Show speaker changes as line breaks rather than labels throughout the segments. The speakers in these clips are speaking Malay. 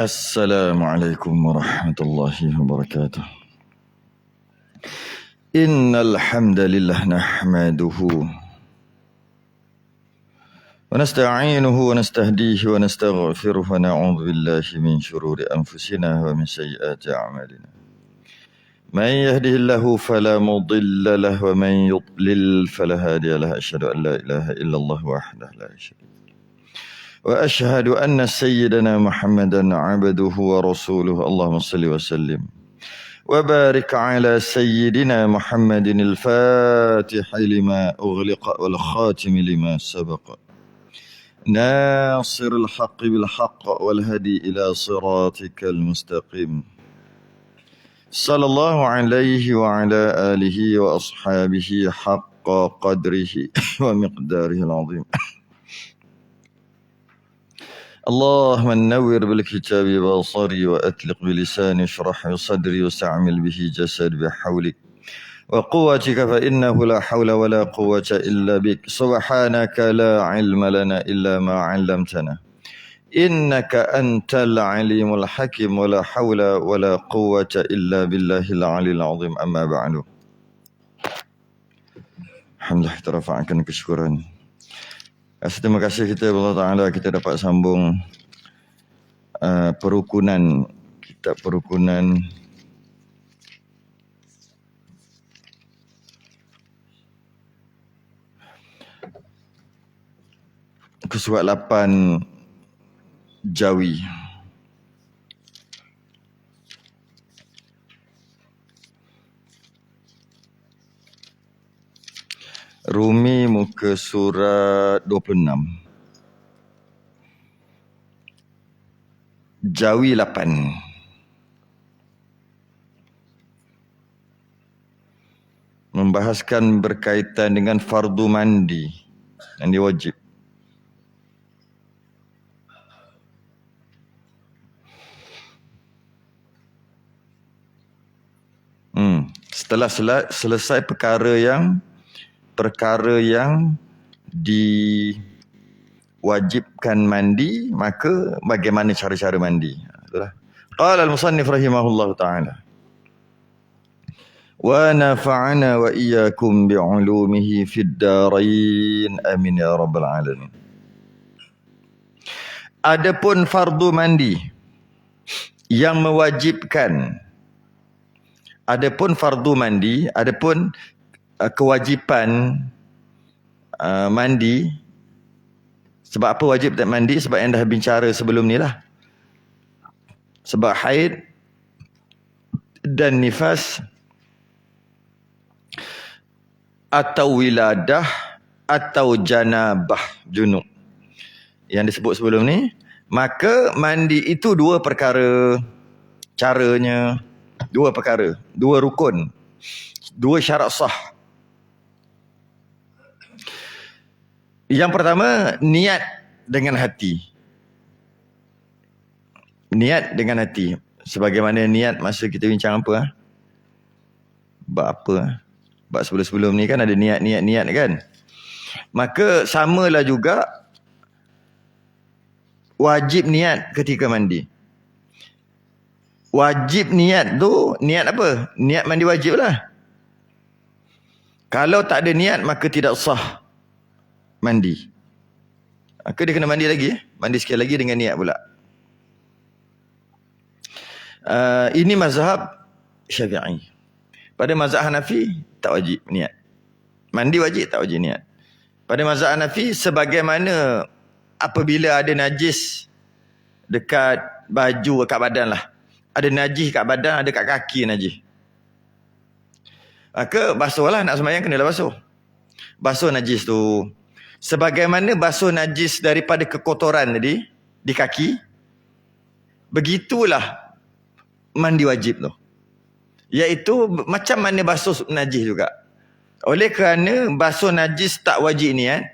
Assalamualaikum warahmatullahi wabarakatuh. Innal hamdalillah nahmaduhu wa nasta'inuhu wa nastahdihi wa nastaghfiruh wa na'udzu billahi min shururi anfusina wa min sayyiati a'malina. Man yahdihillahu fala mudilla lahu wa man yudlil fala hadiya lahu. Asyhadu an la ilaha illallah wahdahu la syarika lahu. وأشهد أن سيدنا محمدا عبده ورسوله اللهم صل وسلم وبارك على سيدنا محمد الفاتح لما أغلق والخاتم لما سبق ناصر الحق بالحق والهدي إلى صراطك المستقيم صلى الله عليه وعلى آله وأصحابه حق قدره ومقداره العظيم. اللهم نور بالكتاب بصري وأطلق بلساني اشرح صدري واستعمل به جسد بحولك وقوتك فإنه لا حول ولا قوة إلا بك سبحانك لا علم لنا إلا ما علمتنا إنك أنت العليم الحكيم ولا حول ولا قوة إلا بالله العلي العظيم. أما بعد. Alhamdulillah, kita rafa'kan kesyukuran. Terima kasih kita Allah Ta'ala kita dapat sambung perukunan kitab perukunan kesuat 8 Jawi. Rumi muka surat 26. Jawi 8. Membahaskan berkaitan dengan fardu mandi yang diwajib. Setelah selesai perkara yang diwajibkan mandi, maka bagaimana cara-cara mandi? Itulah. Qala al-musannif rahimahullahu ta'ala. Wa nafa'ana wa iyyakum bi'ulumihi fid darain. Amin ya rabbal alamin. Adapun fardu mandi yang mewajibkan, adapun kewajipan mandi. Sebab apa wajib tak mandi? Sebab yang dah bicara sebelum ni lah. Sebab haid dan nifas atau wiladah atau janabah junub yang disebut sebelum ni. Maka mandi itu dua perkara. Caranya dua perkara, dua rukun, dua syarat sah. Yang pertama, niat dengan hati. Niat dengan hati. Sebagaimana niat masa kita bincang apa? Bab apa? Bab sebelum-sebelum ni kan ada niat kan? Maka samalah juga wajib niat ketika mandi. Wajib niat tu, niat apa? Niat mandi wajib lah. Kalau tak ada niat maka tidak sah mandi. Maka dia kena mandi lagi. Mandi sekali lagi dengan niat pula. Ini mazhab Syafi'i. Pada mazhab Hanafi tak wajib niat. Mandi wajib, tak wajib niat. Pada mazhab Hanafi, sebagaimana apabila ada najis dekat baju, dekat badan lah. Ada najis kat badan, ada kat kaki najis. Maka basuhlah, nak sembahyang kenalah basuh. Basuh najis tu. Sebagaimana basuh najis daripada kekotoran tadi di kaki, begitulah mandi wajib tu. Iaitu macam mana basuh najis juga. Oleh kerana basuh najis tak wajib niat,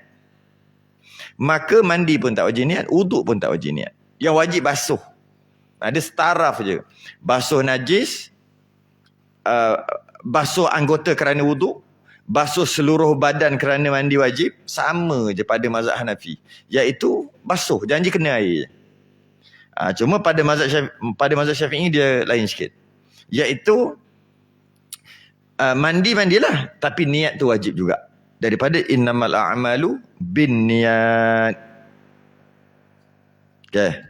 maka mandi pun tak wajib niat, wuduk pun tak wajib niat. Yang wajib basuh. Ada setaraf je. Basuh najis, basuh anggota kerana wuduk, basuh seluruh badan kerana mandi wajib, sama je pada mazhab Hanafi. Iaitu basuh, janji kena air. Cuma pada mazhab Syafi'i dia lain sikit. Iaitu mandilah, tapi niat tu wajib juga. Daripada innamal a'malu binniyat. Okay.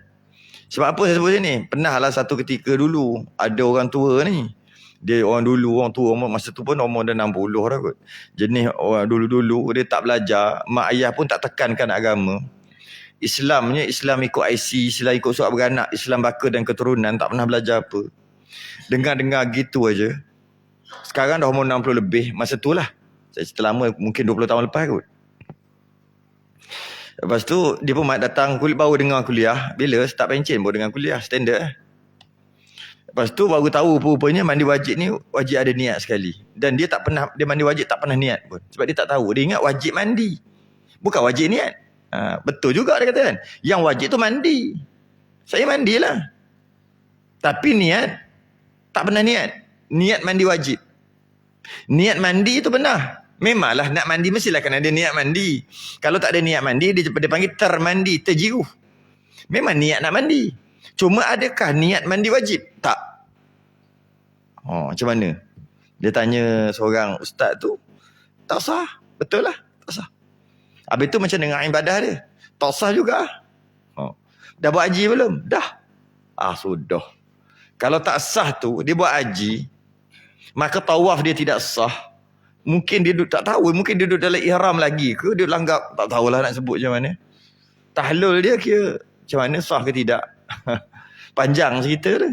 Sebab apa saya sebut sini? Pernahlah satu ketika dulu ada orang tua ni. Dia orang tua, masa tu pun umur dah 60 dah kot. Jenis orang dulu-dulu dia tak belajar, mak ayah pun tak tekankan agama. Islam ikut IC, Islam ikut surat beranak, Islam baka dan keturunan, tak pernah belajar apa. Dengar-dengar gitu aja. Sekarang dah umur 60 lebih, masa tu lah. Saya cerita lama, mungkin 20 tahun lepas kot. Lepas tu dia pun datang baru dengar kuliah. Bila start pencen baru dengar kuliah standard. Lepas tu baru tahu rupanya mandi wajib ni wajib ada niat sekali. Dan dia mandi wajib tak pernah niat pun. Sebab dia tak tahu. Dia ingat wajib mandi, bukan wajib niat. Betul juga dia kata kan. Yang wajib tu mandi. Saya mandilah, tapi niat tak pernah niat. Niat mandi wajib. Niat mandi tu benar. Memanglah nak mandi mestilah kena ada niat mandi. Kalau tak ada niat mandi, dia panggil termandi, terjiruh. Memang niat nak mandi. Cuma adakah niat mandi wajib? Tak. Macam mana? Dia tanya seorang ustaz tu, tak sah. Betul lah, tak sah. Habis tu macam dengan ibadah dia, tak sah juga. Dah buat haji belum? Dah. Sudah. Kalau tak sah tu, dia buat haji, maka tawaf dia tidak sah. Mungkin dia tak tahu, mungkin dia duduk dalam ihram lagi ke, dia langgap, tak tahulah nak sebut macam mana. Tahlul dia kira macam mana, sah ke tidak. Panjang cerita tu.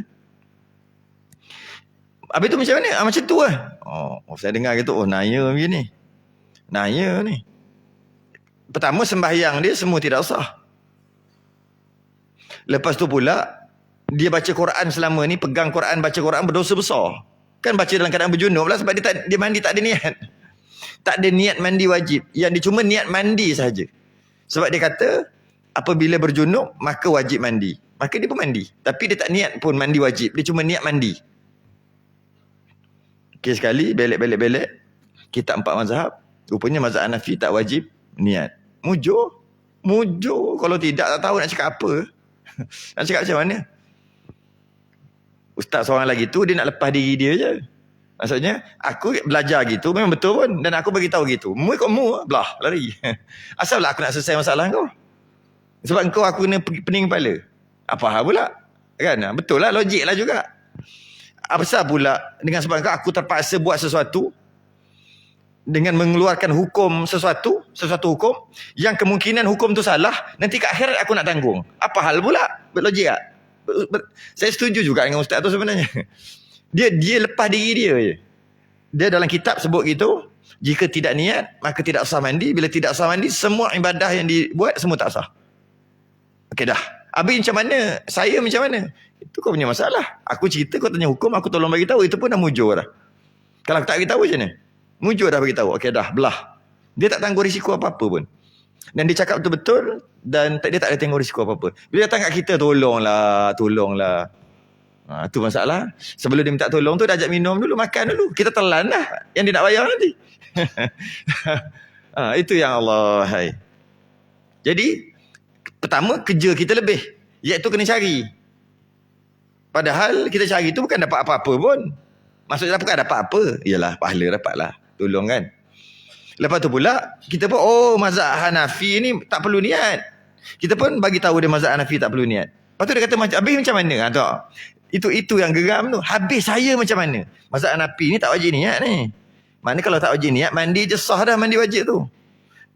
Habis tu macam mana? Macam tu lah. Saya dengar gitu, naya begini. Naya ni. Pertama sembahyang dia semua tidak sah. Lepas tu pula, dia baca Quran selama ni, pegang Quran, baca Quran berdosa besar. Kan baca dalam keadaan berjunub lah, sebab dia mandi tak ada niat. Tak ada niat mandi wajib. Yang dia cuma niat mandi sahaja. Sebab dia kata, apabila berjunub, maka wajib mandi. Maka dia pun mandi. Tapi dia tak niat pun mandi wajib. Dia cuma niat mandi. Okey sekali, belek. Kitab 4 mazhab. Rupanya mazhab Hanafi tak wajib niat. Mujur. Kalau tidak, tak tahu nak cakap apa. Nak cakap macam mana? Ustaz seorang lagi tu, dia nak lepas diri dia je. Maksudnya, aku belajar gitu, memang betul pun. Dan aku bagi tahu gitu. Belah, lari. Asal lah aku nak selesai masalah kau. Sebab kau aku kena pening kepala. Apa hal pula? Kan? Betul lah, logik lah juga. Apa pula dengan sebab aku terpaksa buat sesuatu dengan mengeluarkan hukum sesuatu hukum yang kemungkinan hukum tu salah, nanti kat akhirat aku nak tanggung. Apa hal pula? Berlogik tak? Saya setuju juga dengan ustaz tu sebenarnya. Dia lepas diri dia je. Dia dalam kitab sebut gitu, jika tidak niat maka tidak sah mandi. Bila tidak sah mandi, semua ibadah yang dibuat semua tak sah. Okey dah. Habis macam mana? Saya macam mana? Itu kau punya masalah. Aku cerita, kau tanya hukum, aku tolong bagi tahu. Itu pun dah mujur dah. Kalau aku tak bagi tahu macam mana? Mujur dah bagi tahu. Okey dah, belah. Dia tak tanggung risiko apa-apa pun. Dan dia cakap betul-betul dan dia tak ada tanggung risiko apa-apa. Bila datang kat kita, tolonglah. Itu masalah. Sebelum dia minta tolong tu, dah ajak minum dulu, makan dulu. Kita telan dah yang dia nak bayar nanti. Itu yang Allah. Hai. Jadi, pertama, kerja kita lebih. Iaitu kena cari. Padahal kita cari tu bukan dapat apa-apa pun. Maksudnya bukan dapat apa. Yalah, pahala dapatlah. Tolong kan. Lepas tu pula, kita pun, mazhab Hanafi ni tak perlu niat. Kita pun bagi tahu dia mazhab Hanafi tak perlu niat. Lepas tu dia kata, habis macam mana? Itu yang geram tu. Habis saya macam mana? Mazhab Hanafi ni tak wajib niat ni. Mana kalau tak wajib niat, mandi je sah dah mandi wajib tu.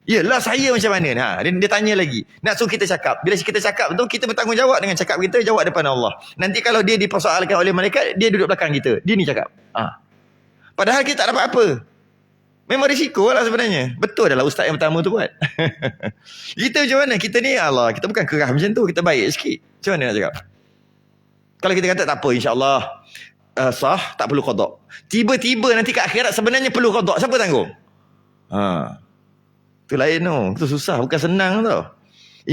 Yelah, saya macam mana? Dia tanya lagi. Nak suruh kita cakap. Bila kita cakap tu, kita bertanggungjawab dengan cakap kita, jawab depan Allah. Nanti kalau dia dipersoalkan oleh malaikat, dia duduk belakang kita. Dia ni cakap. Padahal kita tak dapat apa. Memang risiko lah sebenarnya. Betul adalah ustaz yang pertama tu buat. Kita macam mana? Kita ni, Allah, kita bukan kerah macam tu. Kita baik sikit. Macam mana nak cakap? Kalau kita kata tak apa, insyaAllah sah, tak perlu qada. Tiba-tiba nanti kat akhirat sebenarnya perlu qada. Siapa tanggung? Itu lain tu. Itu susah. Bukan senang tu.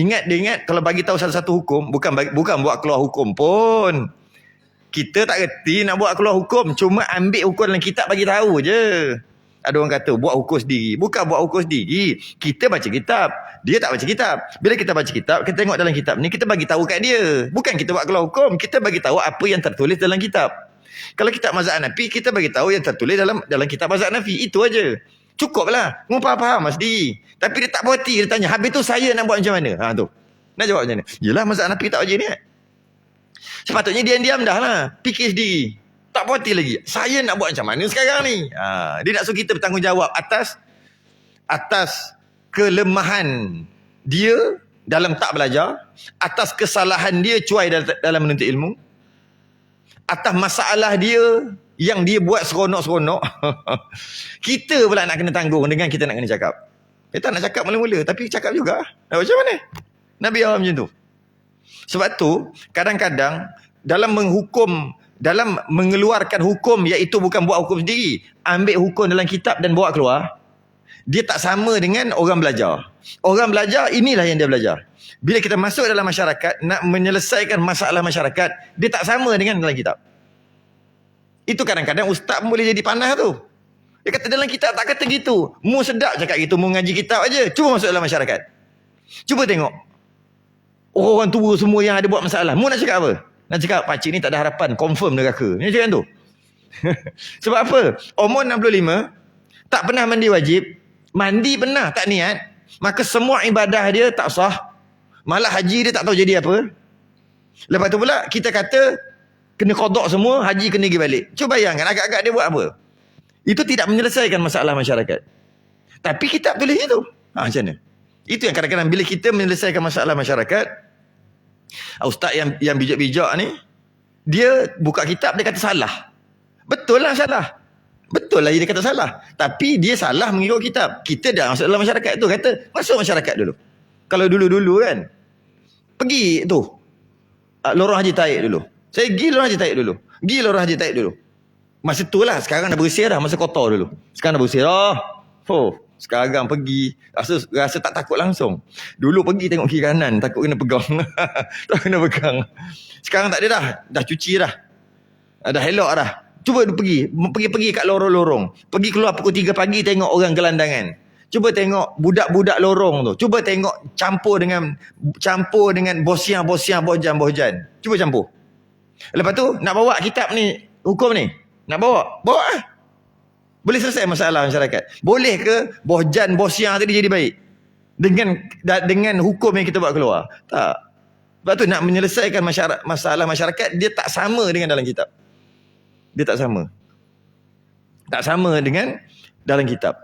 Ingat kalau bagi tahu satu hukum, bukan buat keluar hukum pun. Kita tak reti nak buat keluar hukum. Cuma ambil hukum dalam kitab bagi tahu je. ada orang kata buat hukum sendiri. Bukan buat hukum sendiri. Kita baca kitab. Dia tak baca kitab. Bila kita baca kitab, kita tengok dalam kitab ni, kita bagi tahu kat dia. Bukan kita buat keluar hukum. Kita bagi tahu apa yang tertulis dalam kitab. Kalau kitab mazhab Hanafi, kita bagi tahu yang tertulis dalam kitab mazhab Hanafi. Itu aja. Cukuplah. Mu faham sendiri. Tapi dia tak berhati. Dia tanya, habis tu saya nak buat macam mana? Ha tu. Nak jawab macam mana? Yelah, mazhab Hanafi tak wajib niat. Sepatutnya diam-diam dah lah. Fikir sendiri. Tak puas hati lagi. Saya nak buat macam mana sekarang ni? Dia nak suruh kita bertanggungjawab atas kelemahan dia dalam tak belajar, atas kesalahan dia cuai dalam menuntut ilmu, atas masalah dia yang dia buat seronok-seronok. Kita pula nak kena tanggung dengan kita nak kena cakap. Kita nak cakap mula-mula, tapi cakap juga. Macam mana? Nabi Allah macam tu. Sebab tu, kadang-kadang dalam mengeluarkan hukum, iaitu bukan buat hukum sendiri, ambil hukum dalam kitab dan bawa keluar, dia tak sama dengan orang belajar. Orang belajar, inilah yang dia belajar. Bila kita masuk dalam masyarakat, nak menyelesaikan masalah masyarakat, dia tak sama dengan dalam kitab. Itu kadang-kadang ustaz pun boleh jadi panas tu. Dia kata dalam kitab tak kata gitu. Mu sedap cakap gitu, mu ngaji kitab aja. Cuba masuk dalam masyarakat. Cuba tengok. Orang tua semua yang ada buat masalah. Mu nak cakap apa? Nak cakap pakcik ni tak ada harapan, confirm neraka. Ni cakap tu. Sebab apa? Umur 65, tak pernah mandi wajib. Mandi pernah, tak niat. Maka semua ibadah dia tak sah. Malah haji dia tak tahu jadi apa. Lepas tu pula kita kata kena qada semua, haji kena pergi balik. Cuba bayangkan agak-agak dia buat apa. Itu tidak menyelesaikan masalah masyarakat. Tapi kitab tulis itu. Macam mana? Itu yang kadang-kadang bila kita menyelesaikan masalah masyarakat, ustaz yang bijak-bijak ni, dia buka kitab, dia kata salah. Betul lah salah. Betul lah dia kata salah. Tapi dia salah mengikut kitab. Kita dah masuk dalam masyarakat tu. Kata, masuk masyarakat dulu. Kalau dulu-dulu kan, pergi tu, lorong Haji Taib dulu. Saya pergi lorong Haji Taib dulu. Pergi lorong Haji Taib dulu. Masa tu lah, sekarang dah bersih dah. Masa kotor dulu. Sekarang dah bersih dah. Sekarang pergi, rasa tak takut langsung. Dulu pergi tengok kiri kanan, takut kena pegang. Tak kena pegang. Sekarang tak ada dah cuci dah. Dah elok dah. Cuba pergi kat lorong-lorong. Pergi keluar pukul 3 pagi tengok orang gelandangan. Cuba tengok budak-budak lorong tu. Cuba tengok campur dengan bosian-bosian, bohjan. Cuba campur. Lepas tu nak bawa kitab ni, hukum ni. Nak bawa lah. Boleh selesai masalah masyarakat. Boleh ke bohjan, bosian tadi jadi baik? Dengan hukum yang kita buat keluar? Tak. Sebab tu nak menyelesaikan masalah masyarakat, dia tak sama dengan dalam kitab. Dia tak sama. Tak sama dengan dalam kitab.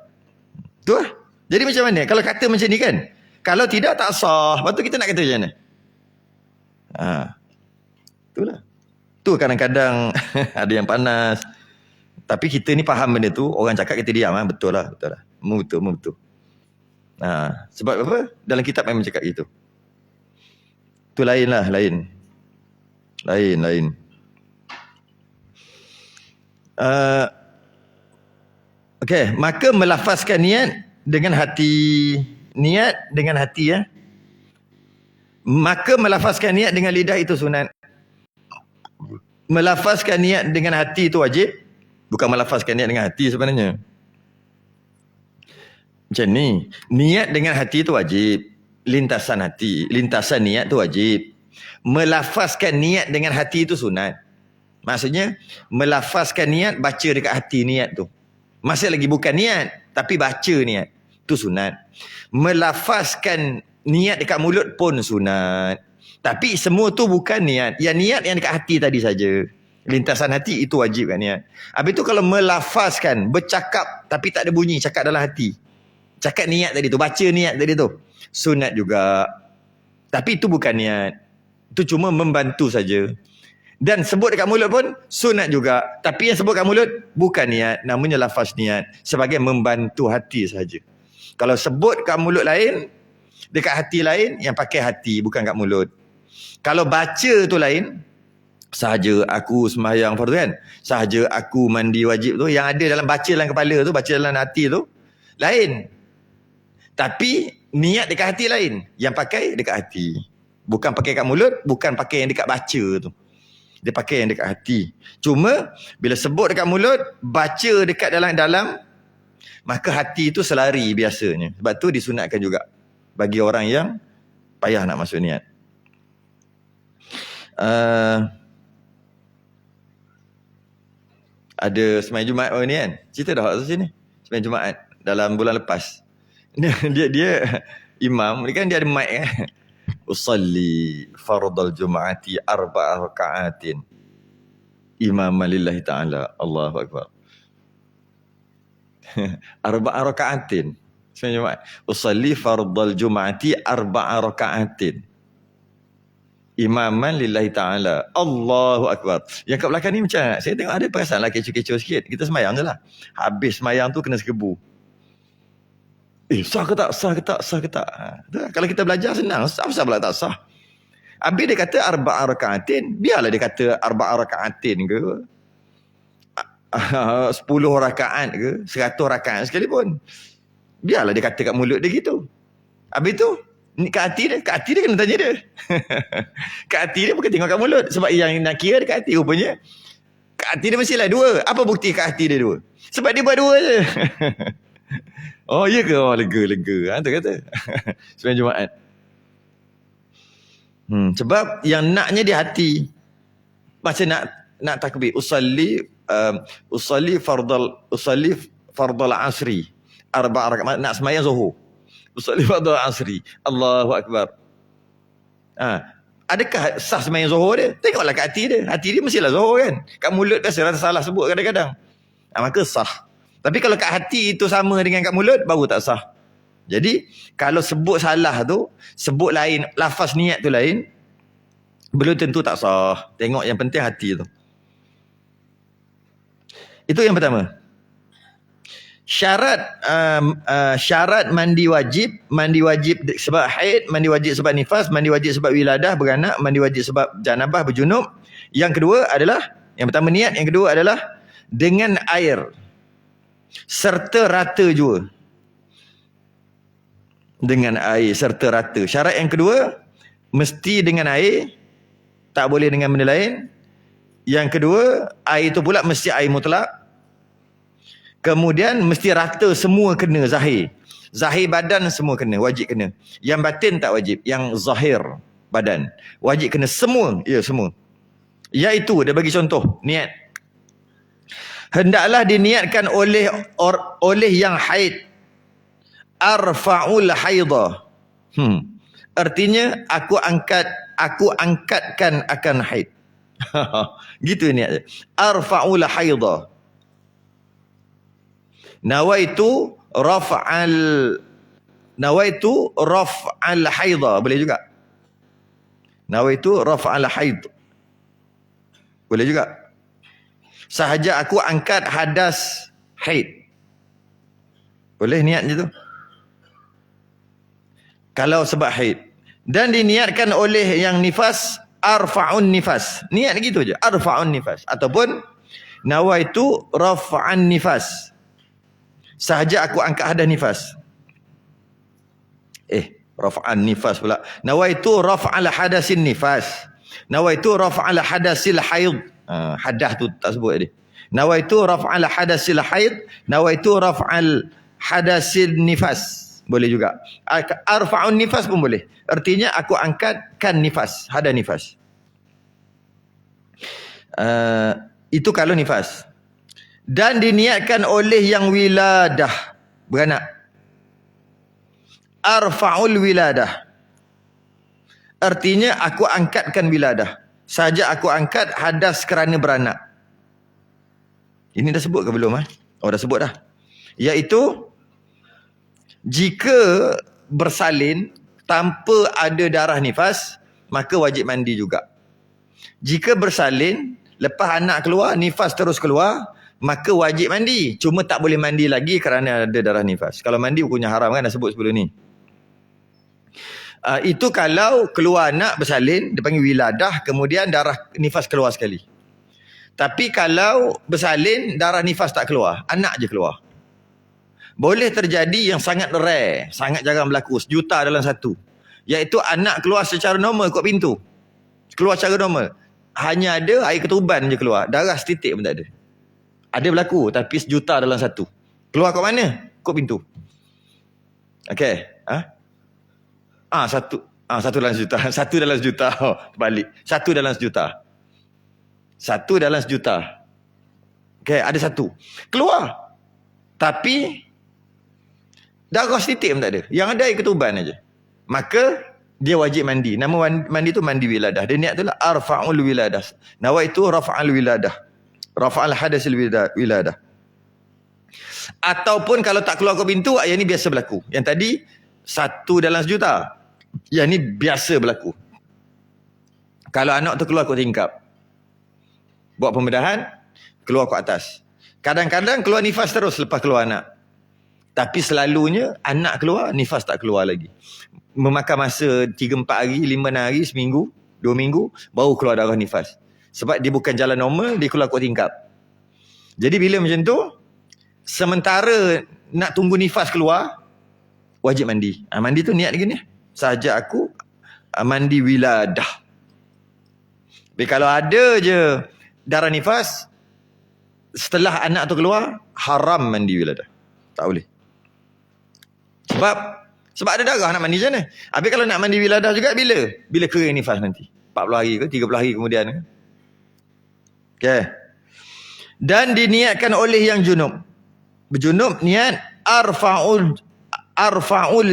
Tu lah. Jadi macam mana? Kalau kata macam ni kan? Kalau tidak tak sah. Lepas tu kita nak kata macam mana? Itulah. Tu kadang-kadang ada yang panas. Tapi kita ni faham benda tu. Orang cakap kita diam. Betul lah. Betul. Sebab apa? Dalam kitab memang cakap gitu. Tu lain lah. Lain. Okey, maka melafazkan niat dengan hati. Niat dengan hati ya. Maka melafazkan niat dengan lidah itu sunat. Melafazkan niat dengan hati itu wajib. Bukan melafazkan niat dengan hati sebenarnya. Macam ni. Niat dengan hati itu wajib. Lintasan hati. Lintasan niat itu wajib. Melafazkan niat dengan hati itu sunat. Maksudnya, melafazkan niat, baca dekat hati niat tu. Masih lagi bukan niat, tapi baca niat. Tu sunat. Melafazkan niat dekat mulut pun sunat. Tapi semua tu bukan niat. Yang niat yang dekat hati tadi saja. Lintasan hati itu wajib kan niat. Habis tu kalau melafazkan, bercakap tapi tak ada bunyi, cakap dalam hati. Cakap niat tadi tu, baca niat tadi tu. Sunat juga. Tapi itu bukan niat. Itu cuma membantu saja. Dan sebut dekat mulut pun sunat juga. Tapi yang sebut dekat mulut bukan niat. Namanya lafaz niat. Sebagai membantu hati sahaja. Kalau sebut dekat mulut lain, dekat hati lain, yang pakai hati bukan kat mulut. Kalau baca tu lain, sahaja aku sembahyang fardu kan, sahaja aku mandi wajib tu, yang ada dalam baca dalam kepala tu, baca dalam hati tu, lain. Tapi niat dekat hati lain. Yang pakai dekat hati. Bukan pakai kat mulut, bukan pakai yang dekat baca tu. Dia pakai yang dekat hati. Cuma bila sebut dekat mulut, baca dekat dalam Maka hati itu selari biasanya. Sebab tu disunatkan juga bagi orang yang payah nak masuk niat. Ada sembahyang Jumaat ni kan. Cerita dah kat sini. Sembahyang Jumaat dalam bulan lepas. Dia imam, dia kan dia ada mic kan. Usalli fardal Jum'ati 4 raka'atin imaman lillahi ta'ala. Allahu Akbar. 4 raka'atin. Sembahyang Jumaat. Usalli fardal Jum'ati 4 raka'atin imaman lillahi ta'ala. Allahu Akbar. Yang kat belakang ni macam, saya tengok ada perasaan lah kecoh-kecoh sikit. Kita semayang je lah. Habis semayang tu kena sergebu. Sah ke tak? Sah ke tak? Sah ke tak? Kalau kita belajar senang. Sah pula tak sah. Habis dia kata 4 raka'atin. Biarlah dia kata 4 raka'atin ke. 10 rakaat ke. 100 rakaat sekalipun. Biarlah dia kata kat mulut dia gitu. Habis tu, kat hati dia kena tanya dia. Kat hati dia bukan tengok kat mulut. Sebab yang nak kira dia kat hati rupanya. Kat hati dia mestilah 2. Apa bukti kat hati dia 2? Sebab dia buat 2 je. Oh ya ke? Oh lega. Tu kata. Sembahyang Jumaat. Sebab yang naknya di hati. Macam nak takbir. Usalli fardal asri 4 rakaat. Nak sembahyang Zuhur. Usalli fardal asri. Allahu Akbar. Adakah sah sembahyang Zuhur dia? Tengoklah kat hati dia. Hati dia mestilah Zuhur kan. Kat mulut biasa rasa salah sebut kadang-kadang. Maka sah. Tapi kalau kat hati itu sama dengan kat mulut, baru tak sah. Jadi, kalau sebut salah tu, sebut lain, lafaz niat tu lain, belum tentu tak sah. Tengok yang penting hati tu. Itu yang pertama. Syarat mandi wajib sebab haid, mandi wajib sebab nifas, mandi wajib sebab wiladah, beranak, mandi wajib sebab janabah, berjunub. Yang kedua adalah, yang pertama niat, yang kedua adalah dengan air. Serta rata jua. Dengan air serta rata. Syarat yang kedua, mesti dengan air. Tak boleh dengan benda lain. Yang kedua, air itu pula mesti air mutlak. Kemudian mesti rata, semua kena zahir. Zahir badan semua kena, wajib kena. Yang batin tak wajib. Yang zahir badan wajib kena semua. Ya, semua. Iaitu, dia bagi contoh, niat. Hendaklah diniatkan oleh yang haid. Arfa'ul haidah. Artinya aku angkatkan akan haid. Gitu niat. Arfa'ul haidah. Nawaitu raf'al haidah. Boleh juga. Nawaitu raf'al haid. Boleh juga. Sahaja aku angkat hadas haid. Boleh niat je tu. Kalau sebab haid. Dan diniatkan oleh yang nifas, arfa'un nifas. Niat gitu je. Arfa'un nifas. Ataupun nawaitu raf'an nifas. Sahaja aku angkat hadas nifas. Raf'an nifas pula. Nawaitu raf'al hadasin nifas. Nawaitu raf'al hadasil haid. Hadah tu tak sebut tadi. Nawaitu raf'al hadasil haid, nawaitu raf'al hadasil nifas. Boleh juga. Arfa'un nifas pun boleh. Artinya aku angkatkan nifas, hadas nifas. Itu kalau nifas. Dan diniatkan oleh yang wiladah, beranak. Arfa'ul wiladah. Artinya aku angkatkan wiladah. Saja aku angkat hadas kerana beranak. Ini dah sebut ke belum? Oh, dah sebut dah. Iaitu, jika bersalin tanpa ada darah nifas, maka wajib mandi juga. Jika bersalin, lepas anak keluar, nifas terus keluar, maka wajib mandi. Cuma tak boleh mandi lagi kerana ada darah nifas. Kalau mandi hukumnya haram kan, dah sebut sebelum ni. Itu kalau keluar anak bersalin, dia panggil wiladah, kemudian darah nifas keluar sekali. Tapi kalau bersalin, darah nifas tak keluar, anak je keluar. Boleh terjadi yang sangat rare, sangat jarang berlaku, 1 juta dalam 1. Iaitu anak keluar secara normal kot pintu. Keluar secara normal. Hanya ada air ketuban je keluar, darah setitik pun tak ada. Ada berlaku, tapi 1 juta dalam 1. Keluar kat mana? Kod pintu. Okey. Satu dalam sejuta. Satu dalam sejuta. Oh, balik. Satu dalam sejuta. Satu dalam sejuta. Okey, ada satu. Keluar. Tapi darah setitik pun tak ada. Yang ada air ketuban aja. Maka dia wajib mandi. Nama mandi tu mandi wiladah. Dia niat tu lah arfa'ul wiladah. Nawaitu rafa'al wiladah. Rafa'al hadasil wiladah. Ataupun kalau tak keluar ke pintu, yang ni biasa berlaku. Yang tadi satu dalam sejuta. Yang ni biasa berlaku. Kalau anak tu keluar ke tingkap, buat pembedahan, keluar ke atas. Kadang-kadang keluar nifas terus lepas keluar anak. Tapi selalunya anak keluar, nifas tak keluar lagi. Memakan masa 3-4 hari, 5 hari, seminggu, 2 minggu, baru keluar darah nifas. Sebab dia bukan jalan normal, dia keluar ke tingkap. Jadi bila macam tu, sementara nak tunggu nifas keluar, wajib mandi. Mandi tu niat gini. Sahaja aku mandi wiladah. Tapi kalau ada je darah nifas, setelah anak tu keluar, haram mandi wiladah. Tak boleh. Sebab ada darah nak mandi macam mana? Habis kalau nak mandi wiladah juga bila? Bila kering nifas nanti. 40 hari ke 30 hari kemudian ke? Okay. Dan diniatkan oleh yang junub. Berjunub niat arfa'ul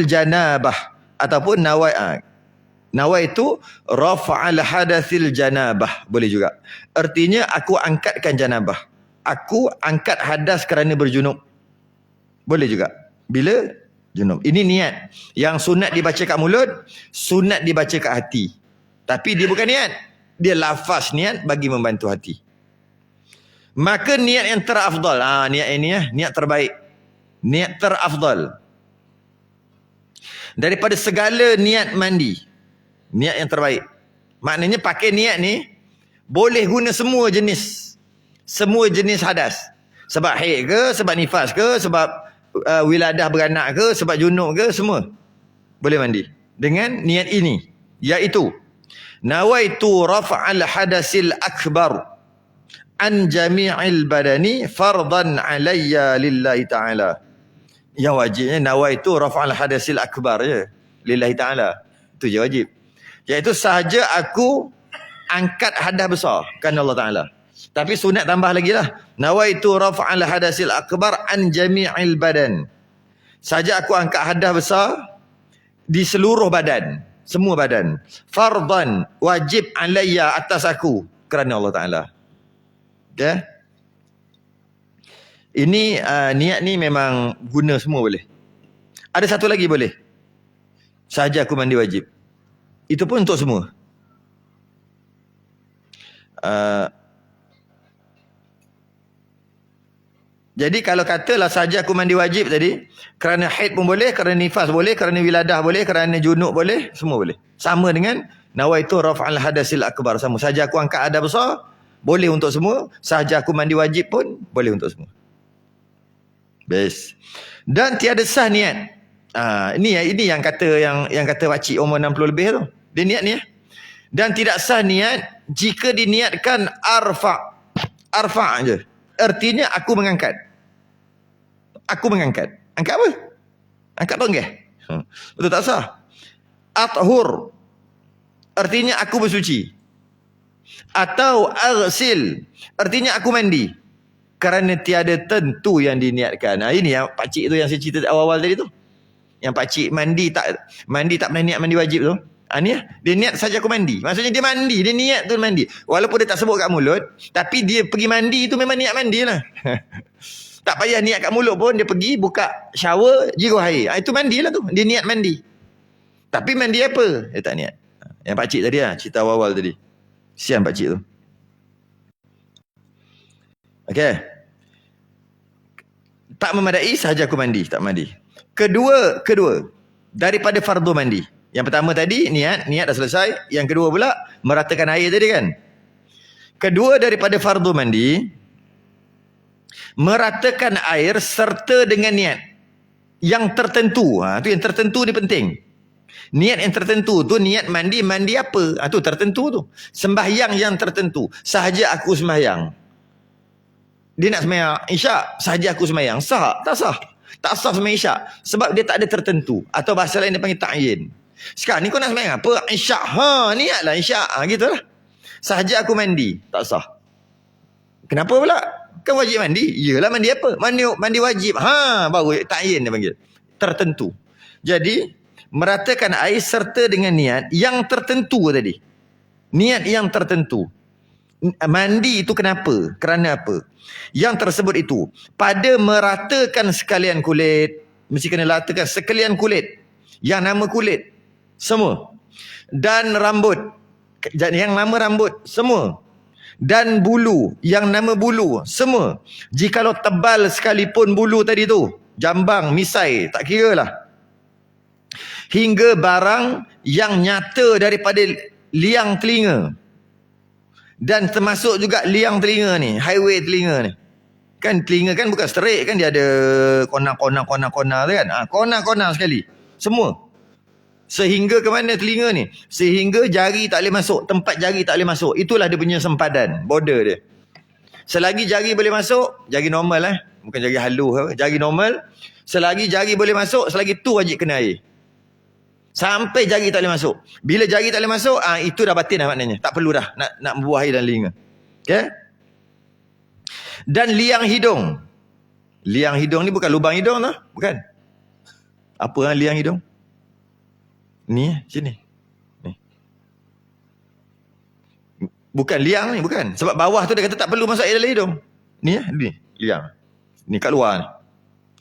janabah ataupun nawai itu rafa'al hadasil janabah, boleh juga. Artinya aku angkatkan janabah. Aku angkat hadas kerana berjunub. Boleh juga. Bila junub. Ini niat. Yang sunat dibaca kat mulut, sunat dibaca kat hati. Tapi dia bukan niat. Dia lafaz niat bagi membantu hati. Maka niat yang terafdal. Niat ini niat terbaik. Niat terafdal. Daripada segala niat mandi. Niat yang terbaik. Maknanya pakai niat ni, boleh guna semua jenis. Semua jenis hadas. Sebab haid ke, sebab nifas ke, sebab wiladah beranak ke, sebab junub ke, semua boleh mandi dengan niat ini, iaitu nawaitu raf'al hadasil akbar an jami'il badani fardan alayya lillahi ta'ala. Yang wajibnya nawaitu raf'al hadasil akbar je, lillahi ta'ala. Itu je wajib, iaitu sahaja aku angkat hadas besar kerana Allah Ta'ala. Tapi sunat tambah lagi lah. Nawaitu raf'al hadasil akbar an jami'il badan. Saja aku angkat hadas besar di seluruh badan. Semua badan. Fardan, wajib alayya, atas aku kerana Allah Ta'ala. Okay? Ini niat ni memang guna semua boleh. Ada satu lagi boleh. Saja aku mandi wajib. Itu pun untuk semua. Jadi kalau katalah saja aku mandi wajib tadi, kerana haid pun boleh, kerana nifas boleh, kerana wiladah boleh, kerana junub boleh, semua boleh. Sama dengan nawaitu raf'al hadasil akbar, sama. Saja aku angkat hadas besar, boleh untuk semua. Saja aku mandi wajib pun boleh untuk semua. Best. Dan tiada sah niat. Ini yang kata yang kata pakcik umur 60 lebih tu. Dia niat ni. Dan tidak sah niat jika diniatkan arfa' je. Artinya aku mengangkat. Aku mengangkat. Angkat apa? Angkat tonggah. Betul tak sah? Athur. Artinya aku bersuci. Atau aghsil. Artinya aku mandi. Kerana tiada tentu yang diniatkan. Ini yang pakcik tu yang saya cerita awal-awal tadi tu. Yang pakcik mandi tak pernah niat mandi wajib tu. Ni dia niat saja aku mandi. Maksudnya dia mandi. Dia niat tu mandi. Walaupun dia tak sebut kat mulut. Tapi dia pergi mandi tu memang niat mandi lah. Tak payah niat kat mulut pun. Dia pergi buka shower, jiruh air. Itu mandi lah tu. Dia niat mandi. Tapi mandi apa? Dia tak niat. Yang pakcik tadi lah. Cerita awal-awal tadi. Sian pakcik tu. Okey. Tak memadai sahaja aku mandi. Tak mandi. Kedua. Daripada fardu mandi. Yang pertama tadi, niat dah selesai. Yang kedua pula, meratakan air tadi kan. Kedua daripada fardu mandi, meratakan air serta dengan niat yang tertentu. Tu yang tertentu ni penting. Niat yang tertentu tu, niat mandi apa? Tu tertentu tu. Sembahyang yang tertentu. Sahaja aku sembahyang. Dia nak sembahyang isyak, sahaja aku sembahyang. Sah? Tak sah. Tak sah sembahyang isyak. Sebab dia tak ada tertentu. Atau bahasa lain dia panggil ta'yin. Sekarang ni kau nak sembahyang apa? Isyak. Niatlah isyak. Gitulah. Sahaja aku mandi. Tak sah. Kenapa pula? Kan wajib mandi. Yelah mandi apa? Mandi wajib. Baru ta'yin dia panggil. Tertentu. Jadi, meratakan air serta dengan niat yang tertentu tadi. Niat yang tertentu. Mandi itu kenapa? Kerana apa? Yang tersebut itu pada meratakan sekalian kulit, mesti kena ratakan sekalian kulit. Yang nama kulit semua. Dan rambut. Yang nama rambut semua. Dan bulu, yang nama bulu semua. Jikalau tebal sekalipun bulu tadi tu, jambang, misai, tak kira lah. Hingga barang yang nyata daripada liang telinga. Dan termasuk juga liang telinga ni, highway telinga ni. Kan telinga kan bukan straight kan, dia ada kona-kona tu kan. Kona-kona sekali. Semua. Sehingga ke mana telinga ni? Sehingga jari tak boleh masuk, tempat jari tak boleh masuk. Itulah dia punya sempadan, border dia. Selagi jari boleh masuk, jari normal bukan jari halus, jari normal. Selagi jari boleh masuk, selagi tu wajib kena air. Sampai jari tak boleh masuk. Bila jari tak boleh masuk, itu dah batin dah maknanya. Tak perlu dah nak membuah air dalam telinga. Okay? Dan liang hidung. Liang hidung ni bukan lubang hidung tau. Bukan. Apa liang hidung? Ni sini. Ni. Bukan liang ni, bukan. Sebab bawah tu dia kata tak perlu masuk air dalam hidung. Ni liang. Ni kat luar ni.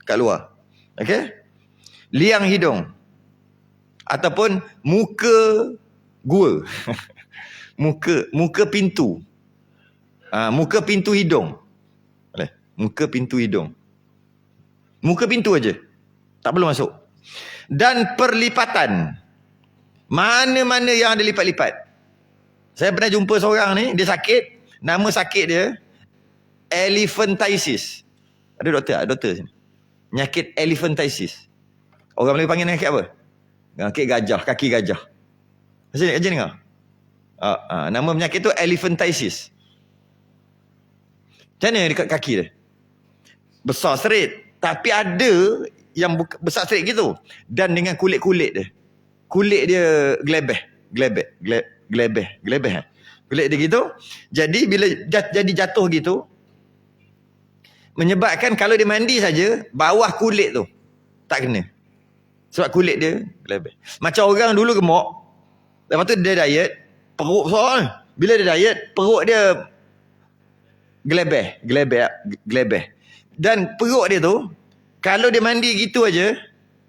Kat luar. Okay? Liang hidung. Ataupun muka gua. muka pintu. Muka pintu hidung. Muka pintu hidung. Muka pintu aja. Tak perlu masuk. Dan perlipatan. Mana-mana yang ada lipat-lipat. Saya pernah jumpa seorang ni, dia sakit. Nama sakit dia elephantiasis. Ada doktor tak? Doktor sini. Penyakit elephantiasis. Orang Melayu panggil penyakit apa? Penyakit gajah, kaki gajah. Macam ni dengar? Nama penyakit tu elephantiasis. Macam mana dekat kaki dia? Besar straight. Tapi ada yang besar straight gitu. Dan dengan kulit-kulit dia. Kulit dia gelebeh. Kulit dia gitu. Jadi bila jadi jatuh gitu, menyebabkan kalau dia mandi saja, bawah kulit tu tak kena. Sebab kulit dia gelebeh. Macam orang dulu gemuk, lepas tu dia diet, perut besar. Bila dia diet, perut dia gelebeh. Dan perut dia tu, kalau dia mandi gitu aja,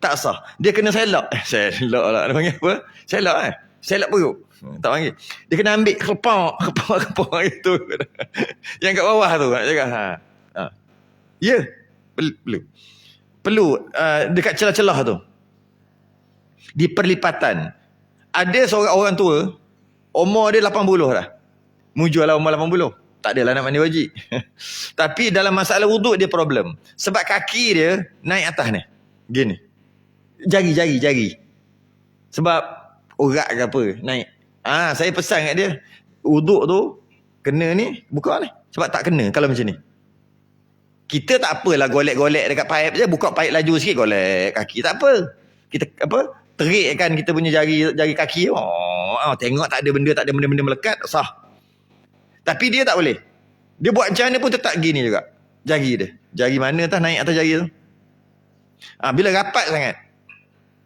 tak sah. Dia kena selak. Selak lah. Dia panggil apa? Selak Selak perut. Tak panggil. Dia kena ambil kepak gitu. Yang kat bawah tu. Cakap, ya. Perlu. Dekat celah-celah tu. Di perlipatan. Ada seorang orang tua, umur dia 80 dah. Mujulah umur 80. Tak adalah nak mandi wajib. Tapi dalam masalah wuduk dia problem. Sebab kaki dia naik atas ni. Gini. Jari. Sebab urat ke apa naik. Saya pesan kat dia, wuduk tu kena ni, buka ni. Sebab tak kena kalau macam ni. Kita tak apalah golek-golek dekat paip je, buka paip laju sikit, golek kaki. Tak apa. Kita terikkan kita punya jari kaki. Tengok tak ada benda melekat, sah. Tapi dia tak boleh. Dia buat macam mana pun tetap gini juga. Jari dia. Jari mana tak naik atas jari tu. Bila rapat sangat.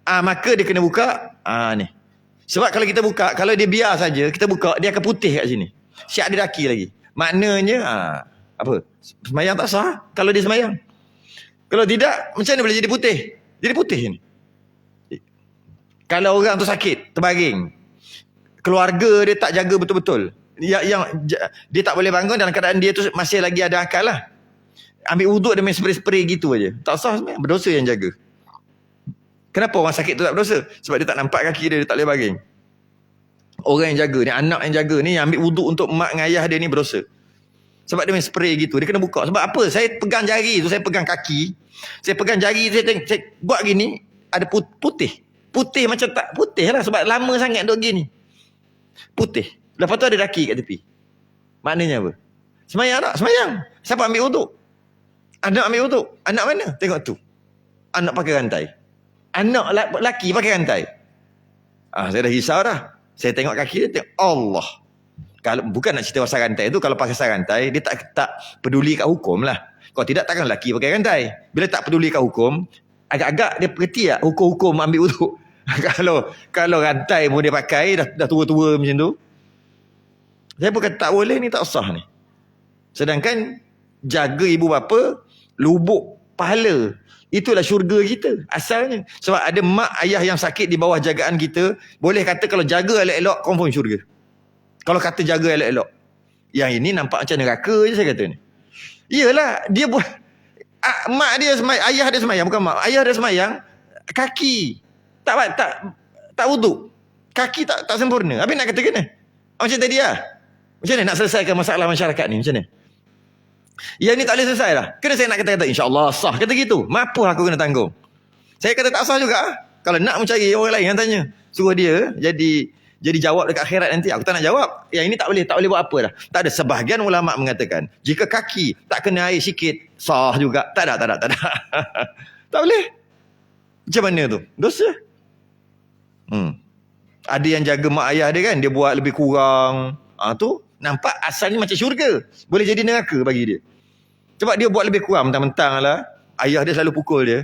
Maka dia kena buka. Ni. Sebab kalau kita buka, kalau dia biar saja, kita buka, dia akan putih kat sini. Siap ada daki lagi. Maknanya, apa? Semayang tak sah kalau dia semayang. Kalau tidak, macam mana boleh jadi putih? Jadi putih ni. Kalau orang tu sakit, terbaring. Keluarga dia tak jaga betul-betul. Yang dia tak boleh bangun dalam keadaan dia tu masih lagi ada akal lah. Ambil wuduk dia main spray-spray gitu aja. Tak sah sebenarnya. Berdosa yang jaga. Kenapa orang sakit tu tak berdosa? Sebab dia tak nampak kaki dia tak boleh baring. Orang yang jaga ni, anak yang jaga ni, yang ambil wuduk untuk mak dengan ayah dia ni berdosa. Sebab dia main spray gitu. Dia kena buka. Sebab apa? Saya pegang jari tu, saya pegang kaki. Saya pegang jari tu, saya buat gini, ada putih. Putih macam tak putih lah. Sebab lama sangat duk gini. Putih. Lepas tu ada daki kat tepi. Maknanya apa? Semayang tak? Semayang. Siapa ambil wuduk? Anak ambil wuduk. Anak mana? Tengok tu. anak pakai rantai. Anak lelaki pakai rantai. Saya dah risau dah. Saya tengok kaki dia, tengok Allah. Kalau bukan nak cerita pasal rantai tu, kalau pasal rantai, dia tak peduli kat hukum lah. Kalau tidak, takkan lelaki pakai rantai. Bila tak peduli kat hukum, agak-agak dia pengerti tak hukum-hukum ambil wuduk. kalau rantai pun dia pakai, dah tua-tua macam tu. Saya pun kata tak boleh ni, tak sah ni. Sedangkan jaga ibu bapa, lubuk pahala. Itulah syurga kita asalnya. Sebab ada mak ayah yang sakit di bawah jagaan kita, boleh kata kalau jaga elok-elok confirm syurga. Kalau kata jaga elok-elok. Yang ini nampak macam neraka je saya kata ni. Iyalah, dia buat mak dia semayang, ayah dia semayang, bukan mak. Ayah dia semayang, kaki tak wuduk. Kaki tak sempurna. Habis nak kata kena. Macam tadi lah. Macam mana nak selesaikan masalah masyarakat ni? Macam mana? Yang ni tak boleh selesai lah. Kena saya nak kata insya-Allah sah. Kata gitu. Mampu aku kena tanggung. Saya kata tak sah juga. Kalau nak mencari orang lain yang tanya. Suruh dia jadi jawab dekat akhirat nanti. Aku tak nak jawab. Yang ini tak boleh buat apa dah. Tak ada. Sebahagian ulama' mengatakan jika kaki tak kena air sikit, sah juga. Tak ada. Tak boleh. Macam mana tu? Dosa. Ada yang jaga mak ayah dia kan, dia buat lebih kurang. Tu nampak asalnya macam syurga. Boleh jadi neraka bagi dia. Sebab dia buat lebih kurang, mentang-mentang lah. Ayah dia selalu pukul dia.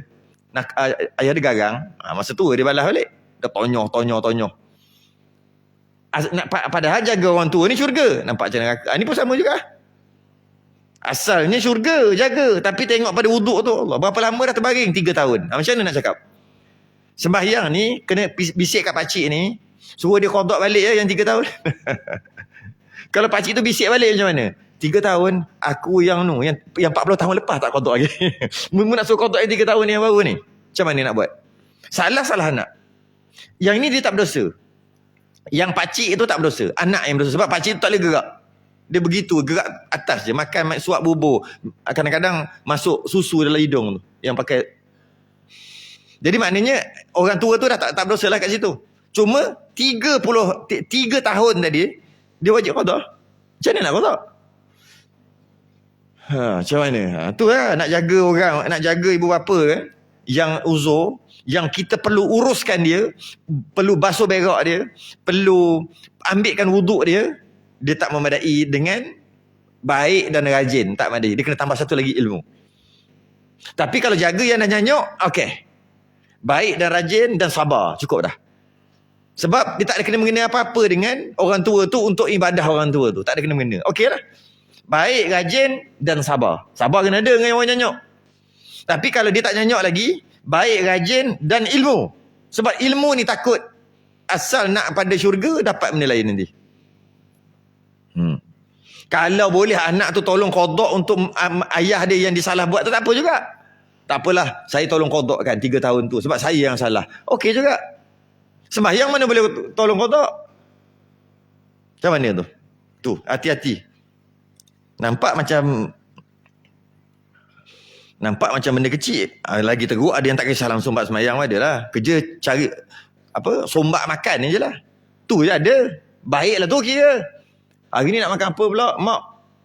Ayah dia garang. Masa tua dia balas balik. Dia tonyoh. Padahal jaga orang tua ni syurga. Nampak macam neraka. Ni pun sama juga. Asalnya syurga, jaga. Tapi tengok pada wuduk tu, Allah, berapa lama dah terbaring? 3 tahun. Macam mana nak cakap? Sembahyang ni, kena bisik kat pakcik ni. Suruh dia kodok balik yang 3 tahun. Kalau pakcik tu bisik balik macam mana? 3 tahun, aku yang 40 tahun lepas tak kodok lagi. Mu nak suruh kodok yang 3 tahun yang baru ni. Macam mana nak buat? Salah anak. Yang ni dia tak berdosa. Yang pakcik itu tak berdosa. Anak yang berdosa. Sebab pakcik tu tak boleh gerak. Dia begitu, gerak atas je. Makan suap bubur. Kadang-kadang masuk susu dalam hidung tu. Yang pakai. Jadi maknanya, orang tua tu dah tak berdosa lah kat situ. Cuma 3 tahun tadi, dia wajib qada. Macam mana nak qada? Macam mana? Tu lah, nak jaga orang, nak jaga ibu bapa kan, yang uzur, yang kita perlu uruskan dia, perlu basuh berak dia, perlu ambilkan wuduk dia, dia tak memadai dengan baik dan rajin. Tak memadai. Dia kena tambah satu lagi ilmu. Tapi kalau jaga yang dah nyanyuk, okey. Baik dan rajin dan sabar. Cukup dah. Sebab dia tak ada kena-mengena apa-apa dengan orang tua tu untuk ibadah orang tua tu. Tak ada kena-mengena. Okey lah. Baik, rajin dan sabar. Sabar kena ada dengan orang nyanyuk. Tapi kalau dia tak nyanyuk lagi, baik, rajin dan ilmu. Sebab ilmu ni takut asal nak pada syurga, dapat benda lain nanti. Kalau boleh anak tu tolong qada untuk ayah dia yang disalah buat tu, tak apa juga. Tak apalah, saya tolong qadakkan 3 tahun tu sebab saya yang salah. Okey juga. Sembahyang mana boleh tolong qadak? Macam mana tu? Tu, hati-hati. Nampak macam benda kecil. Lagi teruk ada yang tak kisah langsung buat sembahyang ada lah. Kerja cari sombak makan ni je lah. Tu je ada. Baiklah tu kira. Hari ni nak makan apa pula? Mak,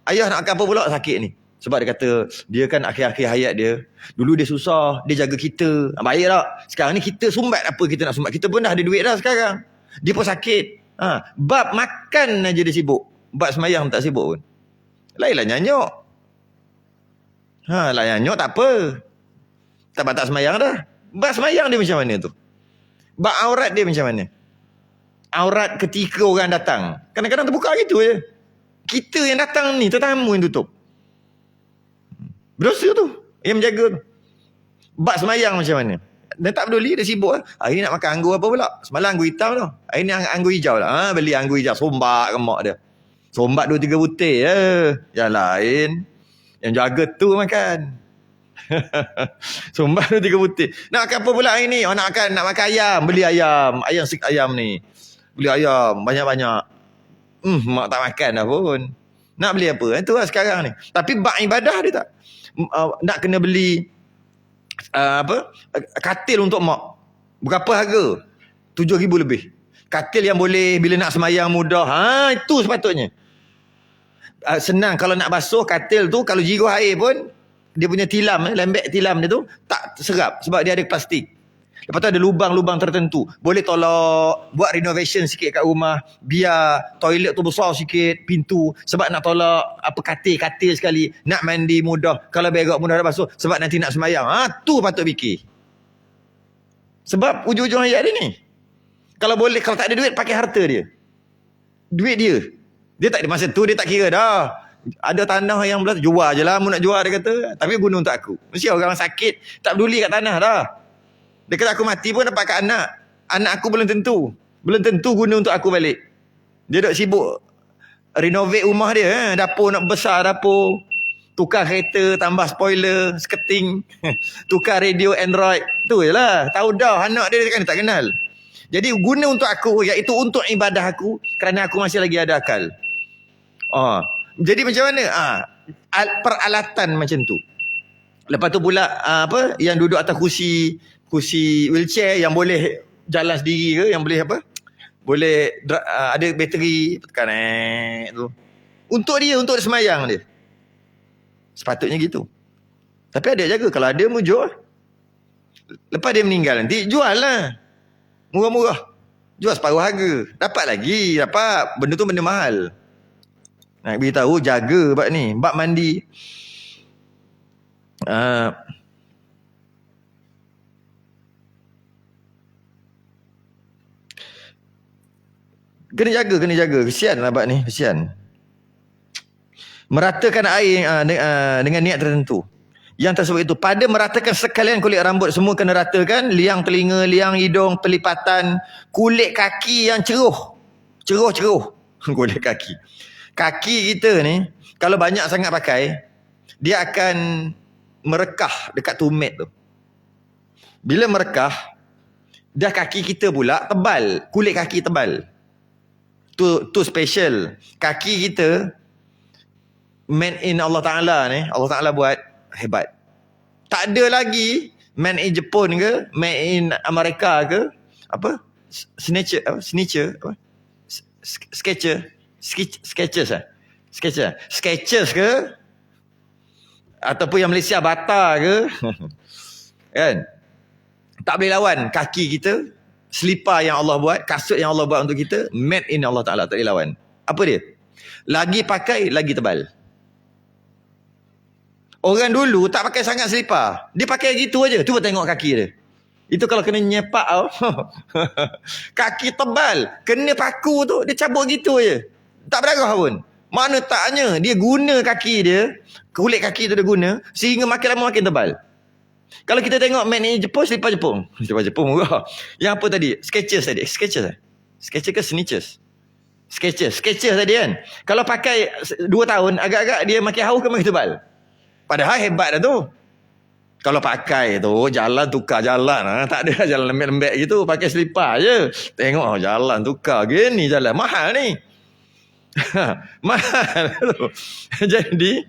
ayah nak makan apa pula? Sakit ni. Sebab dia kata, dia kan akhir-akhir hayat dia. Dulu dia susah, dia jaga kita. Baik tak? Sekarang ni kita sumbat apa kita nak sumbat. Kita pun dah ada duit dah sekarang. Dia pun sakit. Bab makan aja dia sibuk. Bab sembahyang tak sibuk pun. Lainlah nyanyuk. Lah nyanyuk tak apa. Tak batak sembahyang dah. Bab sembahyang dia macam mana tu? Bab aurat dia macam mana? Aurat ketika orang datang. Kadang-kadang terbuka gitu je. Kita yang datang ni, tetamu yang tutup. Berdosa tu. Yang menjaga tu. Bab semayang macam mana? Dia tak peduli, dia sibuk. Hari ni nak makan anggur apa pula? Semalam anggur hitam tu. Hari ni anggur hijau lah. Beli anggur hijau. Sombak ke mak dia. Sombak 2-3 butir je. Yang lain. Yang jaga tu makan. Sombak 2-3 butir. Nak makan apa pula hari ni? Nak makan ayam. Beli ayam. Ayam stik ayam ni. Beli ayam. Banyak-banyak. Mak tak makan dah pun. Nak beli apa? Itu lah sekarang ni. Tapi bab ibadah dia tak. Nak kena beli katil untuk mak. Berapa harga? 7,000 lebih. Katil yang boleh bila nak semayang mudah. Itu sepatutnya. Senang kalau nak basuh katil tu, kalau jiruh air pun dia punya tilam, lembek tilam dia tu tak serap sebab dia ada plastik. Lepas tu ada lubang-lubang tertentu. Boleh tolak buat renovation sikit kat rumah, biar toilet tu besar sikit, pintu, sebab nak tolak apa katil sekali, nak mandi mudah, kalau berak mudah dah basuh, sebab nanti nak sembahyang. Tu patut fikir. Sebab ujung-ujung hayat dia ni, kalau boleh, kalau tak ada duit, pakai harta dia. Duit dia. Dia tak ada masa tu, dia tak kira dah. Ada tanah yang belah, jual je lah, mu nak jual, dia kata. Tapi guna untuk aku. Mesti orang sakit, tak peduli kat tanah dah. Dia kata aku mati pun dapat kat anak. Anak aku belum tentu. Belum tentu guna untuk aku balik. Dia duk sibuk renovate rumah dia. Dapur nak besar dapur. Tukar kereta, tambah spoiler, sketing. Tukar radio Android. Tu je lah. Tahu dah anak dia kan dia tak kenal. Jadi guna untuk aku, iaitu untuk ibadah aku, kerana aku masih lagi ada akal. Jadi macam mana? Peralatan macam tu. Lepas tu pula yang duduk atas kursi wheelchair yang boleh jalan sendiri ke, yang boleh boleh ada bateri tekan tu. Untuk dia, untuk semayang dia. Sepatutnya gitu. Tapi ada jaga, kalau ada mujur. Lepas dia meninggal nanti jual lah. Murah-murah. Jual separuh harga. Dapat lagi, dapat. Benda tu benda mahal. Nak beritahu jaga bab ni, bab mandi. Kena jaga. Kesian lah bab ni, kesian. Meratakan air dengan niat tertentu. Yang tersebut itu, pada meratakan sekalian kulit rambut semua kena ratakan, liang telinga, liang hidung, pelipatan, kulit kaki yang ceruh. Kulit kaki. Kaki kita ni, kalau banyak sangat pakai, dia akan merekah dekat tumit tu. Bila merekah, dah kaki kita pula tebal, kulit kaki tebal. Tu special. Kaki kita made in Allah Ta'ala ni, Allah Ta'ala buat hebat. Tak ada lagi made in Jepun ke, made in Amerika ke, Skechers ke, ataupun yang Malaysia Bata ke. Kan? Tak boleh lawan kaki kita. Selipar yang Allah buat, kasut yang Allah buat untuk kita, made in Allah Ta'ala, tak boleh lawan. Apa dia? Lagi pakai, lagi tebal. Orang dulu tak pakai sangat selipar. Dia pakai gitu aja. Cuba tengok kaki dia. Itu kalau kena nyepak kaki tebal. Kena paku tu, dia cabut gitu aja. Tak berdarah pun. Mana taknya dia guna kaki dia, kulit kaki tu dia guna, sehingga makin lama makin tebal. Kalau kita tengok made in Jepun, selipar Jepun. Selipar Jepun murah. Yang apa tadi? Skechers tadi. Skechers ke Sneakers? Skechers tadi kan. Kalau pakai 2 tahun, agak-agak dia makin haus ke makin tebal. Padahal hebat dah tu. Kalau pakai tu, jalan tukar jalan. Tak ada jalan lembek-lembek gitu. Pakai selipar je. Tengok jalan tukar. Gini jalan. Mahal ni. Mahal tu. Jadi,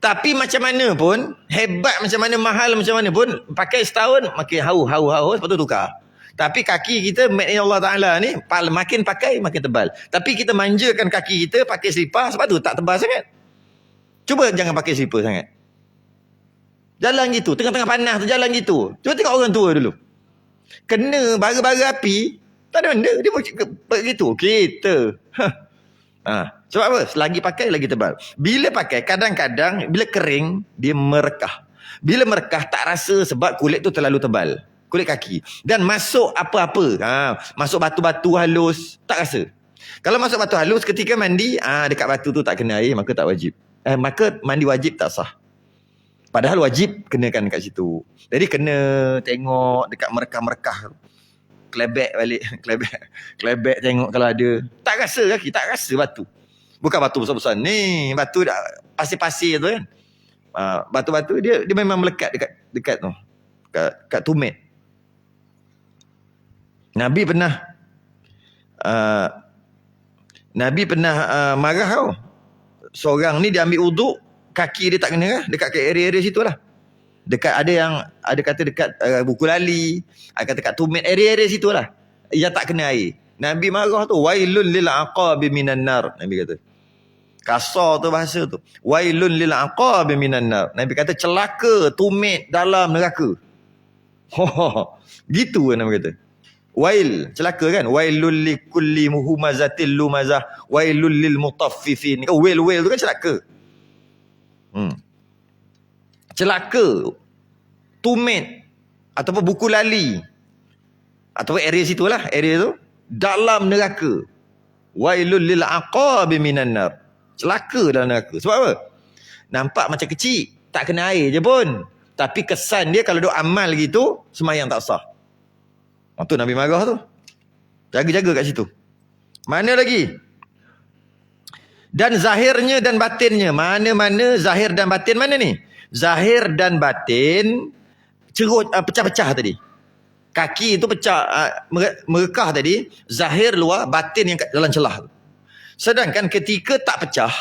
tapi macam mana pun, hebat macam mana, mahal macam mana pun, pakai setahun, makin haus, lepas tu tukar. Tapi kaki kita, made in Allah Ta'ala ni, makin pakai, makin tebal. Tapi kita manjakan kaki kita, pakai selipar, sebab tu tak tebal sangat. Cuba jangan pakai slipper sangat. Jalan gitu. Tengah-tengah panas tu jalan gitu. Cuba tengok orang tua dulu. Kena bara-bara api. Tak ada benda. Dia begitu. Kita. Sebab apa? Selagi pakai lagi tebal. Bila pakai, kadang-kadang bila kering, dia merekah. Bila merekah tak rasa sebab kulit tu terlalu tebal. Kulit kaki. Dan masuk apa-apa. Masuk batu-batu halus. Tak rasa. Kalau masuk batu halus ketika mandi, dekat batu tu tak kena air, maka tak wajib. Maka mandi wajib tak sah. Padahal wajib kenakan kat situ. Jadi kena tengok dekat merekah-merekah. Klebek balik. Klebek tengok kalau ada. Tak rasa kaki, tak rasa batu. Bukan batu besar-besar. Ni batu pasir-pasir tu kan. Batu-batu dia memang melekat dekat tu. Kat tumit. Nabi pernah marah tau. Seorang ni dia ambil uduk, kaki dia tak kena lah, dekat area-area situ lah. Dekat ada kata dekat buku lali, ada kata dekat tumit, area-area situ lah. Yang tak kena air. Nabi marah tu, wailun lil aqabi minan nar. Nabi kata. Kasar tu bahasa tu. Wailun lil aqabi minan nar. Nabi kata celaka tumit dalam neraka. Gitu kan Nabi kata. Wail, celaka kan? Wailul likulli muhumazatil lumazah, wailul lil mutaffifin. Kau wail tu kan celaka. Celaka, tumit ataupun buku lali ataupun area situlah, area tu dalam neraka. Wailul lil aqabi minan nar. Celaka dalam neraka. Sebab apa? Nampak macam kecil, tak kena air je pun. Tapi kesan dia kalau duk amal gitu, semayang tak sah. Tu Nabi marah tu. Jaga-jaga kat situ. Mana lagi? Dan zahirnya dan batinnya. Mana-mana zahir dan batin mana ni? Zahir dan batin cerut, pecah-pecah tadi. Kaki tu pecah, merekah tadi. Zahir luar, batin yang dalam celah. Sedangkan ketika tak pecah,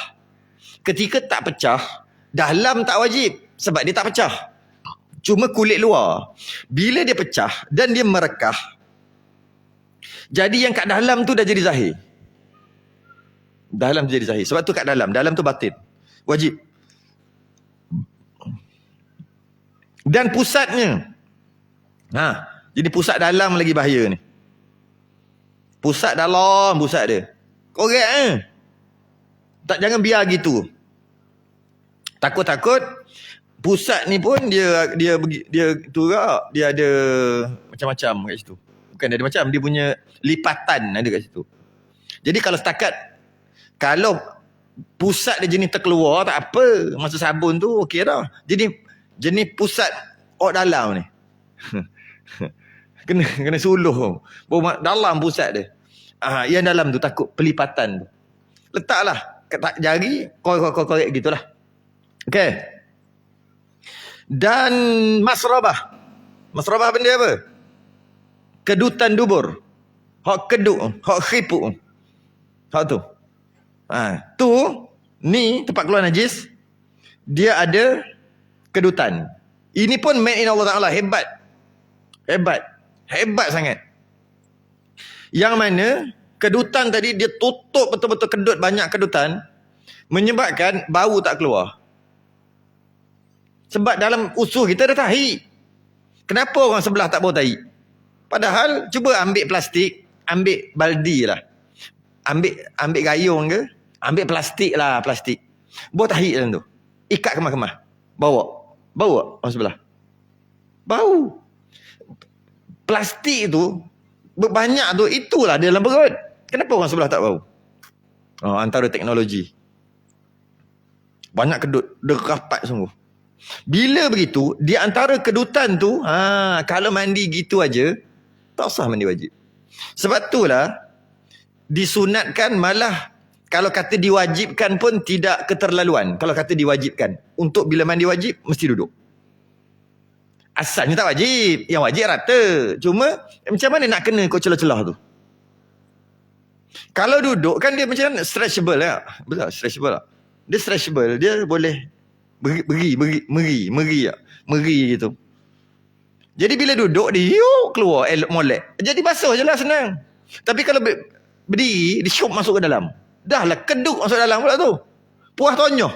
dalam tak wajib. Sebab dia tak pecah. Cuma kulit luar. Bila dia pecah dan dia merekah, jadi yang kat dalam tu dah jadi zahir. Dalam tu jadi zahir. Sebab tu kat dalam tu batin. Wajib. Dan pusatnya. Jadi pusat dalam lagi bahaya ni. Pusat dalam, pusat dia. Korek tak, jangan biar gitu. Takut-takut pusat ni pun dia ada macam-macam kat situ. Bukan dia ada macam, dia punya lipatan ada kat situ. Jadi kalau pusat dia jenis terkeluar tak apa, masa sabun tu okey dah. Jadi jenis pusat dalam ni. kena suluh. Dalam pusat dia. Yang dalam tu takut pelipatan tu. Letaklah kat jari, korek gitulah. Okey. Dan masrabah. Masrabah benda apa? Kedutan dubur. Hak keduk, hak khipuk. Hak tu. Ni tempat keluar najis, dia ada kedutan. Ini pun made in Allah Ta'ala. Hebat sangat. Yang mana kedutan tadi dia tutup betul-betul kedut, banyak kedutan, menyebabkan bau tak keluar. Sebab dalam usus kita ada tahi. Kenapa orang sebelah tak bau tahi? Padahal cuba ambil plastik, ambil baldi lah. Ambil gayung ke, ambil plastik. Bau tahi dalam tu. Ikat kemah-kemah. Bau tak orang sebelah? Bau. Plastik tu banyak tu, itulah dia dalam perut. Kenapa orang sebelah tak bau? Antara teknologi. Banyak kedut, dia rapat sungguh. Bila begitu, di antara kedutan tu, kalau mandi gitu aja, tak sah mandi wajib. Sebab itulah disunatkan, malah kalau kata diwajibkan pun tidak keterlaluan. Kalau kata diwajibkan, untuk bila mandi wajib mesti duduk. Asalnya tak wajib, yang wajib rata. Cuma macam mana nak kena kau celah-celah tu? Kalau duduk kan dia macam stretchable lah. Betul, stretchable lah. Dia stretchable, dia boleh meri gitu. Jadi bila duduk dia keluar molek. Jadi basuh je lah, senang. Tapi kalau berdiri, dia syup masuk ke dalam. Dah lah keduk masuk dalam pula tu. Puas tonyoh.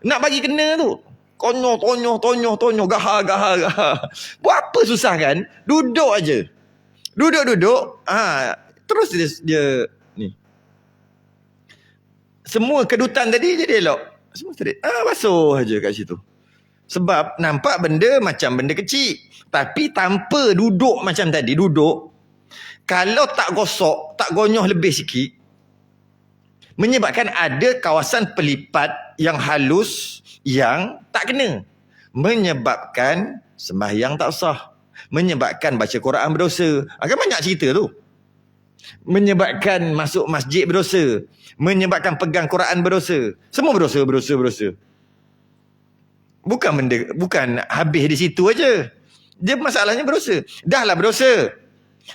Nak bagi kena tu. Tonyoh, gahar. Buat apa susah kan? Duduk aja. Duduk. Terus dia ni. Semua kedutan tadi jadi elok. Semua tadi. Basuh aja kat situ. Sebab nampak benda macam benda kecil. Tapi tanpa duduk macam tadi, kalau tak gosok, tak gonyoh lebih sikit, menyebabkan ada kawasan pelipat yang halus yang tak kena. Menyebabkan sembahyang tak sah. Menyebabkan baca Quran berdosa. Kan banyak cerita tu. Menyebabkan masuk masjid berdosa. Menyebabkan pegang Quran berdosa. Semua berdosa. Bukan habis di situ aja. Dia masalahnya berdosa. Dahlah berdosa.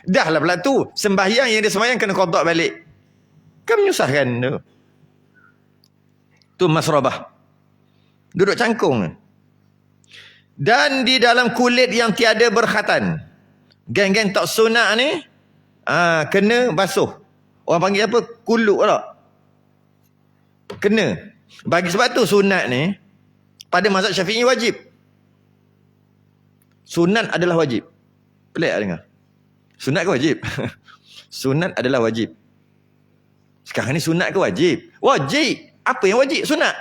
Dahlah pula tu sembahyang yang dia sembahyang kena qada balik. Kan menyusahkan tu. Tu masrabah. Duduk cangkung. Dan di dalam kulit yang tiada berkhatan. Geng-geng tak sunat ni kena basuh. Orang panggil apa? Kuluk tak? Kena. Bagi sebab tu sunat ni pada mazhab Syafi'i wajib. Sunat adalah wajib. Pelik tak dengar? Sunat ke wajib? Sunat adalah wajib. Sekarang ni sunat ke wajib? Wajib. Apa yang wajib? Sunat.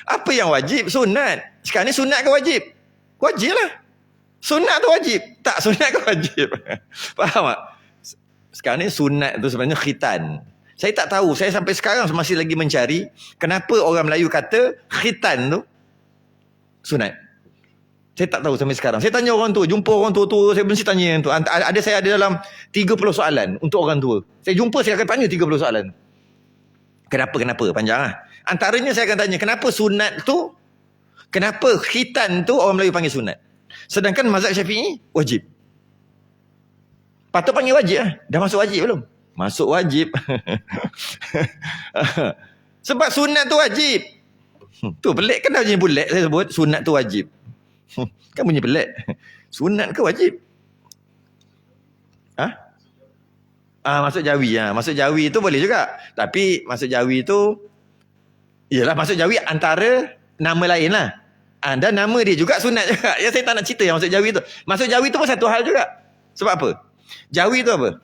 Apa yang wajib? Sunat. Sekarang ni sunat ke wajib? Wajib lah. Sunat tu wajib. Tak, sunat ke wajib? Faham tak? Sekarang ni sunat tu sebenarnya khitan. Saya tak tahu. Saya sampai sekarang masih lagi mencari kenapa orang Melayu kata khitan tu sunat. Saya tak tahu sampai sekarang. Saya tanya orang tua. Jumpa orang tua-tua. Saya mesti tanya yang tu. Saya ada dalam 30 soalan untuk orang tua. Saya jumpa, saya akan tanya 30 soalan. Kenapa? Panjang lah. Antaranya saya akan tanya, kenapa sunat tu, kenapa khitan tu orang Melayu panggil sunat? Sedangkan mazhab Syafi'i wajib. Patut panggil wajib lah. Dah masuk wajib belum? Masuk wajib. Sebab sunat tu wajib. Tu pelik. Kenapa bunyi pelik saya sebut sunat tu wajib? Kan bunyi pelik. Sunat ke wajib? Masuk jawi. Masuk jawi tu boleh juga. Tapi masuk jawi tu, ialah masuk jawi antara nama lain lah. Dan nama dia juga sunat juga. Ya, saya tak nak cerita yang masuk jawi tu. Masuk jawi tu pun satu hal juga. Sebab apa? Jawi tu apa?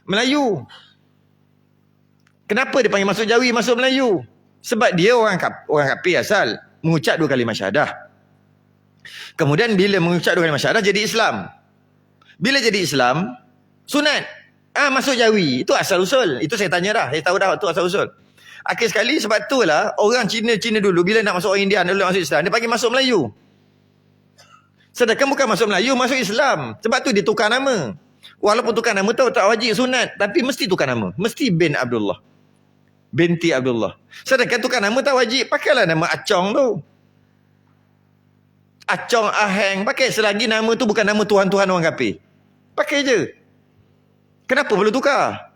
Melayu. Kenapa dia panggil masuk jawi, masuk Melayu? Sebab dia orang kafir asal. Mengucap 2 kalimah syahadah. Kemudian bila mengucap 2 kalimah syahadah jadi Islam. Bila jadi Islam, sunat. Masuk jawi. Itu asal usul. Itu saya tanya dah. Saya tahu dah itu asal usul. Akhir sekali sebab itulah orang Cina dulu bila nak masuk orang India, nak masuk Islam, dia panggil masuk Melayu. Sedangkan bukan masuk Melayu, masuk Islam. Sebab tu dia tukar nama. Walaupun tukar nama tu tak wajib sunat, tapi mesti tukar nama. Mesti bin Abdullah. Binti Abdullah. Sedangkan tukar nama tak wajib, pakailah nama Acong tu. Acong Aheng, pakai selagi nama tu bukan nama tuhan-tuhan orang kafir. Pakai je. Kenapa perlu tukar?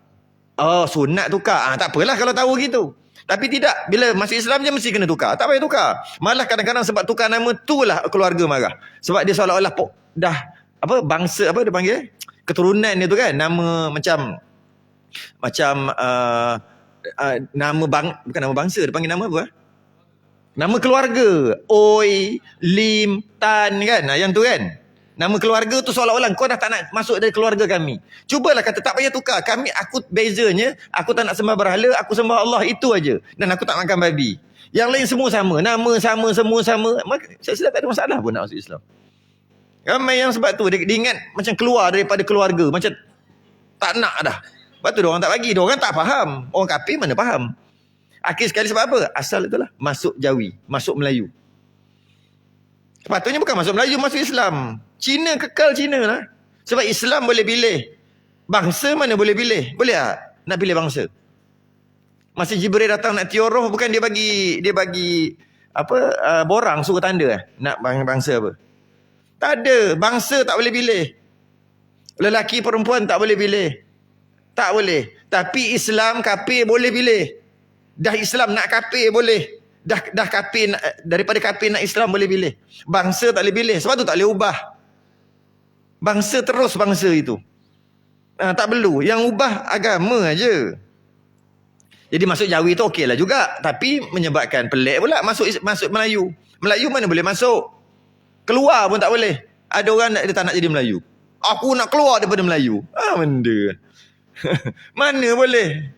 Sunat tukar. Tak apalah kalau tahu gitu. Tapi tidak, bila masuk Islam je mesti kena tukar. Tak payah tukar. Malah kadang-kadang sebab tukar nama tu lah keluarga marah. Sebab dia seolah-olah dah bangsa dia panggil? Keturunan dia tu kan, nama macam bukan nama bangsa, dia panggil nama apa? Nama keluarga. Oi, Lim, Tan kan. Yang tu kan. Nama keluarga tu seolah-olah kau dah tak nak masuk dari keluarga kami. Cubalah kata tak payah tukar. Aku bezanya, aku tak nak sembah berhala, aku sembah Allah, itu aja. Dan aku tak makan babi. Yang lain semua sama. Nama sama, semua sama. Saya sudah tak ada masalah pun nak masuk Islam. Ramai yang sebab tu dia ingat macam keluar daripada keluarga. Macam tak nak dah. Sebab tu diorang tak bagi. Diorang tak faham. Orang kafir mana faham. Akhir sekali sebab apa? Asal itulah. Masuk jawi. Masuk Melayu. Sepatutnya bukan masuk Melayu, masuk Islam. Cina kekal Cina lah. Sebab Islam boleh pilih. Bangsa mana boleh pilih? Boleh tak? Nak pilih bangsa. Masa Jibril datang nak tiup roh, bukan dia bagi borang suruh tanda nak bangsa apa? Tak ada. Bangsa tak boleh pilih. Lelaki perempuan tak boleh pilih. Tak boleh. Tapi Islam kafir boleh pilih. Dah Islam nak kafir boleh. Dah kafir, daripada kafir nak Islam boleh pilih. Bangsa tak boleh pilih. Sebab tu tak boleh ubah. Bangsa terus bangsa itu. Tak perlu. Yang ubah agama aja. Jadi masuk jawi tu okey lah juga. Tapi menyebabkan pelik pula masuk Melayu. Melayu mana boleh masuk? Keluar pun tak boleh. Ada orang dia tak nak jadi Melayu. Aku nak keluar daripada Melayu. Benda. Mana boleh?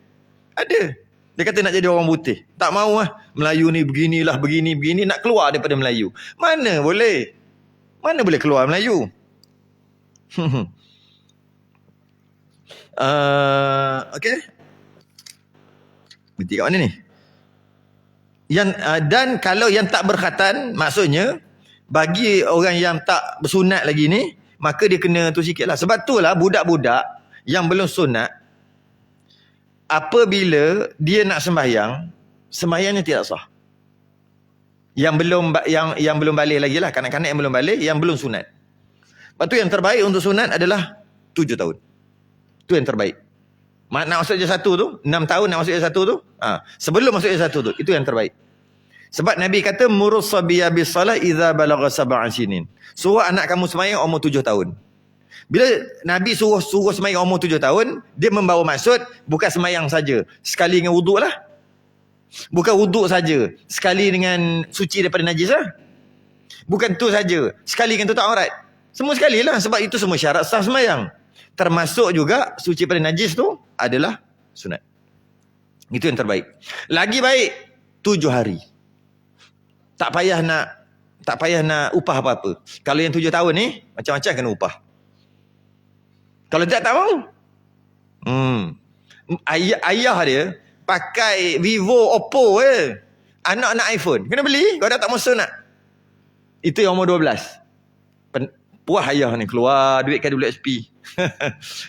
Ada. Dia kata nak jadi orang putih. Tak mahu lah. Melayu ni beginilah, begini. Nak keluar daripada Melayu. Mana boleh? Mana boleh keluar Melayu? Okay. Berhenti kat mana ni? Dan kalau yang tak berkhatan, maksudnya, bagi orang yang tak bersunat lagi ni, maka dia kena tu sikit lah. Sebab tu lah budak-budak yang belum sunat, apabila dia nak sembahyang, sembahyangnya tidak sah. Yang belum balik lagi lah, kanak-kanak yang belum balik, yang belum sunat. Lepas tu yang terbaik untuk sunat adalah 7 tahun. Itu yang terbaik. Nak masuk je 1 tu, 6 tahun nak masuk je 1 tu, sebelum masuk je 1 tu, itu yang terbaik. Sebab Nabi kata murus sabiyya bis salah idza balagha sab'a sinin. Suruh anak kamu sembahyang umur 7 tahun. Bila Nabi suruh semayang umur 7 tahun, dia membawa maksud bukan semayang saja, sekali dengan wuduk lah. Bukan wuduk saja, sekali dengan suci daripada najis lah. Bukan tu saja, sekali dengan tutup aurat. Semua sekali lah, sebab itu semua syarat sah semayang. Termasuk juga suci daripada najis tu adalah sunat. Itu yang terbaik. Lagi baik 7 hari. Tak payah nak upah apa-apa. Kalau yang 7 tahun ni, macam-macam kena upah. Kalau tidak, tak mau. Ayah dia pakai Vivo, Oppo je. Anak nak iPhone. Kena beli. Kau dah tak mau sunat. Itu yang umur 12. Puas ayah ni keluar duit KWSP.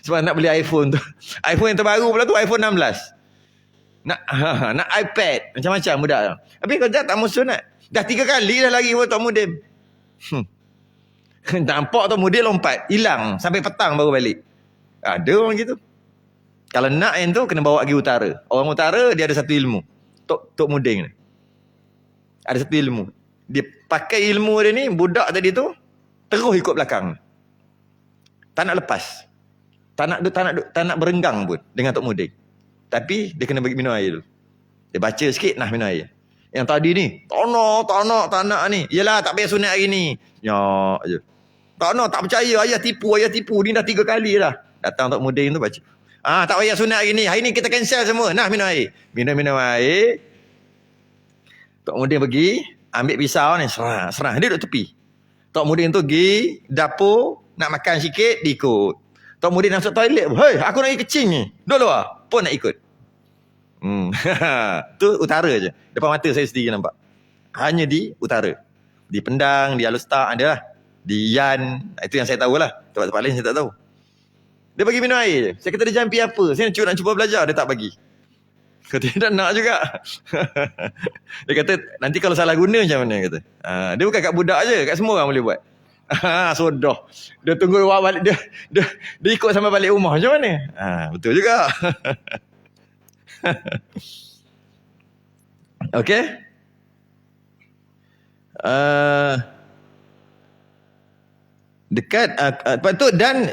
Sebab nak beli iPhone tu. iPhone yang terbaru pula tu iPhone 16. Nak iPad. Macam-macam budak tu. Tapi kalau tak mau sunat. Dah 3 kali dah lagi tak mudim. Nampak tu mudim lompat. Hilang. Sampai petang baru balik. Ada orang gitu. Kalau nak yang tu kena bawa pergi utara. Orang utara dia ada satu ilmu. Tok Muding ni. Ada satu ilmu. Dia pakai ilmu dia ni, budak tadi tu terus ikut belakang. Tak nak lepas. Tak nak berenggang pun dengan Tok Muding. Tapi dia kena bagi minum air dulu. Dia baca sikit nah minum air. Yang tadi ni, tak nak ni. Yelah tak payah sunat hari ni. Nyak je. Tak percaya, ayah tipu. Ni dah 3 kali dah. Datang Tok Muding tu baca. Tak payah sunat hari ni. Hari ni kita cancel semua. Nah minum air. Minum air. Tok Muding pergi, ambil pisau ni, serah. Dia duduk tepi. Tok Muding tu pergi dapur, nak makan sikit, diikut. Tok Muding nak masuk toilet. Hei, aku nak pergi kecing ni. Duduk luar. Pun nak ikut. Tu utara je. Depan mata saya sendiri nampak. Hanya di utara. Di Pendang, di Alustar ada lah. Di Yan. Itu yang saya tahu lah. Tempat-tempat lain saya tak tahu. Dia bagi minum air je. Saya kata dia jampi apa? Saya nak cuba belajar. Dia tak bagi. Kata dia nak juga. Dia kata nanti kalau salah guna macam mana kata. Dia bukan kat budak je. Kat semua orang boleh buat. Sodoh. Dia tunggu awak balik. Dia ikut sampai balik rumah macam mana? Betul juga. Okey. Dekat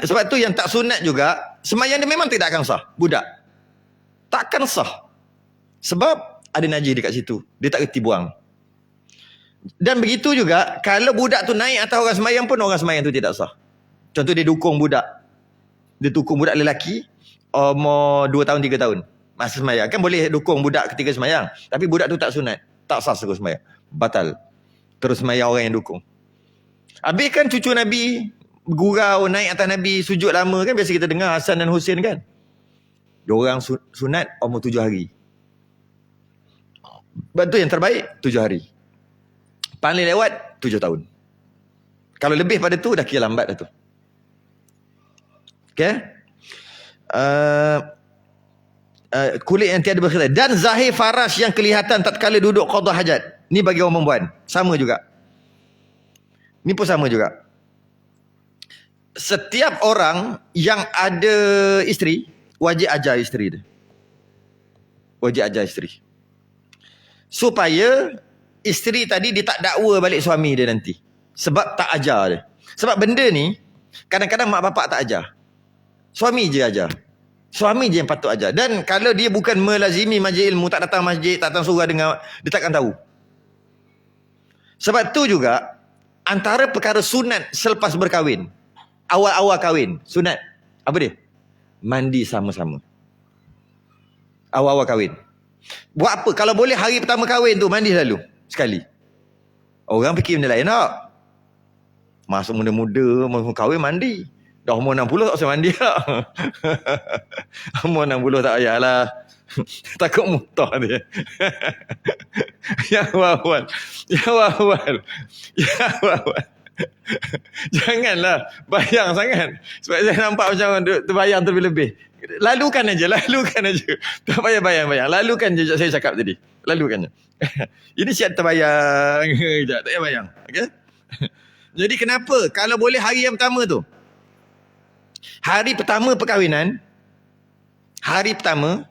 sebab tu yang tak sunat juga, sembahyang dia memang tidak akan sah. Budak takkan sah. Sebab ada najis dekat situ. Dia tak reti buang. Dan begitu juga kalau budak tu naik atas orang sembahyang pun orang sembahyang tu tidak sah. Contoh dia dukung budak. Dia dukung budak lelaki umur 2 tahun 3 tahun. Masa sembahyang kan boleh dukung budak ketika sembahyang. Tapi budak tu tak sunat. Tak sah terus sembahyang. Batal. Terus sembahyang orang yang dukung. Habis kan cucu Nabi gurau naik atas Nabi sujud lama kan, biasa kita dengar Hasan dan Husain kan. Diorang sunat umur 7 hari. Betul yang terbaik 7 hari. Paling lewat 7 tahun. Kalau lebih pada tu dah kira lambat dah tu. Okey. Kulit yang tiada berkhilaf dan zahir faras yang kelihatan tatkala duduk qada hajat. Ni bagi orang perempuan. Sama juga. Ni pun sama juga. Setiap orang yang ada isteri wajib ajar isteri dia. Wajib ajar isteri. Supaya isteri tadi dia tak dakwa balik suami dia nanti. Sebab tak ajar dia. Sebab benda ni kadang-kadang mak bapak tak ajar. Suami je ajar. Suami je yang patut ajar. Dan kalau dia bukan melazimi majlis ilmu, tak datang masjid, tak datang surah dengar, dia takkan tahu. Sebab tu juga antara perkara sunat selepas berkahwin, awal-awal kahwin, sunat apa dia? Mandi sama-sama. Awal-awal kahwin. Buat apa? Kalau boleh hari pertama kahwin tu mandi lalu sekali. Orang fikir benda lain tak? Masa muda-muda mau kahwin mandi. Dah umur 60 tak usah mandi tak? Umur 60 tak payahlah. Takut muntah dia. Yang awal. Janganlah bayang sangat. Sebab saya nampak macam terbayang terlebih-lebih. Lalukan aja. Tak payah bayang-bayang. Lalukan je saya cakap tadi. Lalukan je. Ini siap terbayang. Tak payah bayang. Okay? Jadi kenapa? Kalau boleh hari yang pertama tu. Hari pertama perkahwinan. Hari pertama.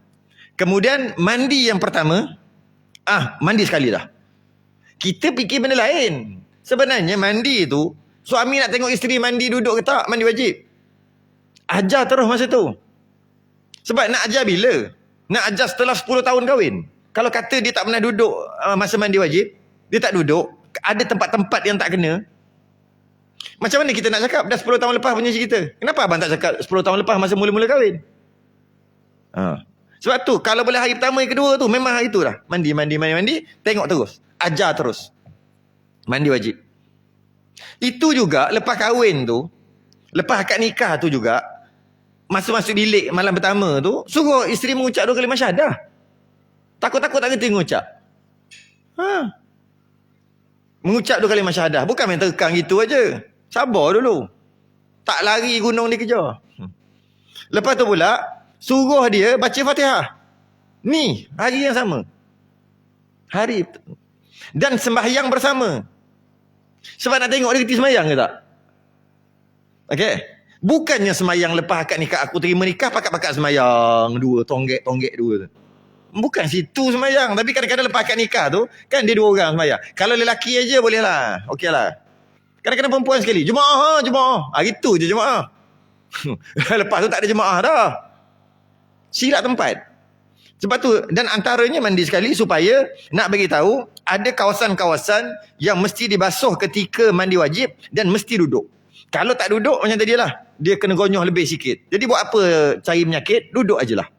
Kemudian mandi yang pertama. Mandi sekali dah. Kita fikir benda lain. Sebenarnya mandi tu, suami nak tengok isteri mandi duduk ke tak? Mandi wajib. Ajar terus masa tu. Sebab nak ajar bila? Nak ajar setelah 10 tahun kahwin. Kalau kata dia tak pernah duduk masa mandi wajib, dia tak duduk, ada tempat-tempat yang tak kena, macam mana kita nak cakap dah 10 tahun lepas punya cerita? Kenapa abang tak cakap 10 tahun lepas masa mula-mula kahwin? Sebab tu kalau boleh hari pertama yang kedua tu memang hari tu dah mandi, tengok terus, ajar terus mandi wajib. Itu juga lepas kahwin tu, lepas akad nikah tu juga, masuk bilik malam pertama tu, suruh isteri mengucap 2 kalimah syahadah. Takut-takut tak kerti mengucap. Mengucap 2 kalimah syahadah, bukan main terkang gitu aja. Sabar dulu, tak lari gunung dikejar. Lepas tu pula suruh dia baca Fatihah. Ni hari yang sama, hari dan sembahyang bersama. Sebab nak tengok dia kerti sembahyang ke tak. Okey, bukannya sembahyang lepas akad nikah, aku terima nikah pakat-pakat sembahyang 2 tonggek 2 tu. Bukan situ sembahyang. Tapi kadang-kadang lepas akad nikah tu kan dia 2 orang sembahyang. Kalau lelaki aja boleh lah, okey lah. Kadang-kadang perempuan sekali, jemaah. Itu je jemaah. Lepas tu tak ada jemaah dah. Silap tempat. Sebab tu, dan antaranya mandi sekali supaya nak bagi tahu ada kawasan-kawasan yang mesti dibasuh ketika mandi wajib dan mesti duduk. Kalau tak duduk macam tadi lah, dia kena gonyoh lebih sikit. Jadi buat apa cari penyakit, duduk ajalah.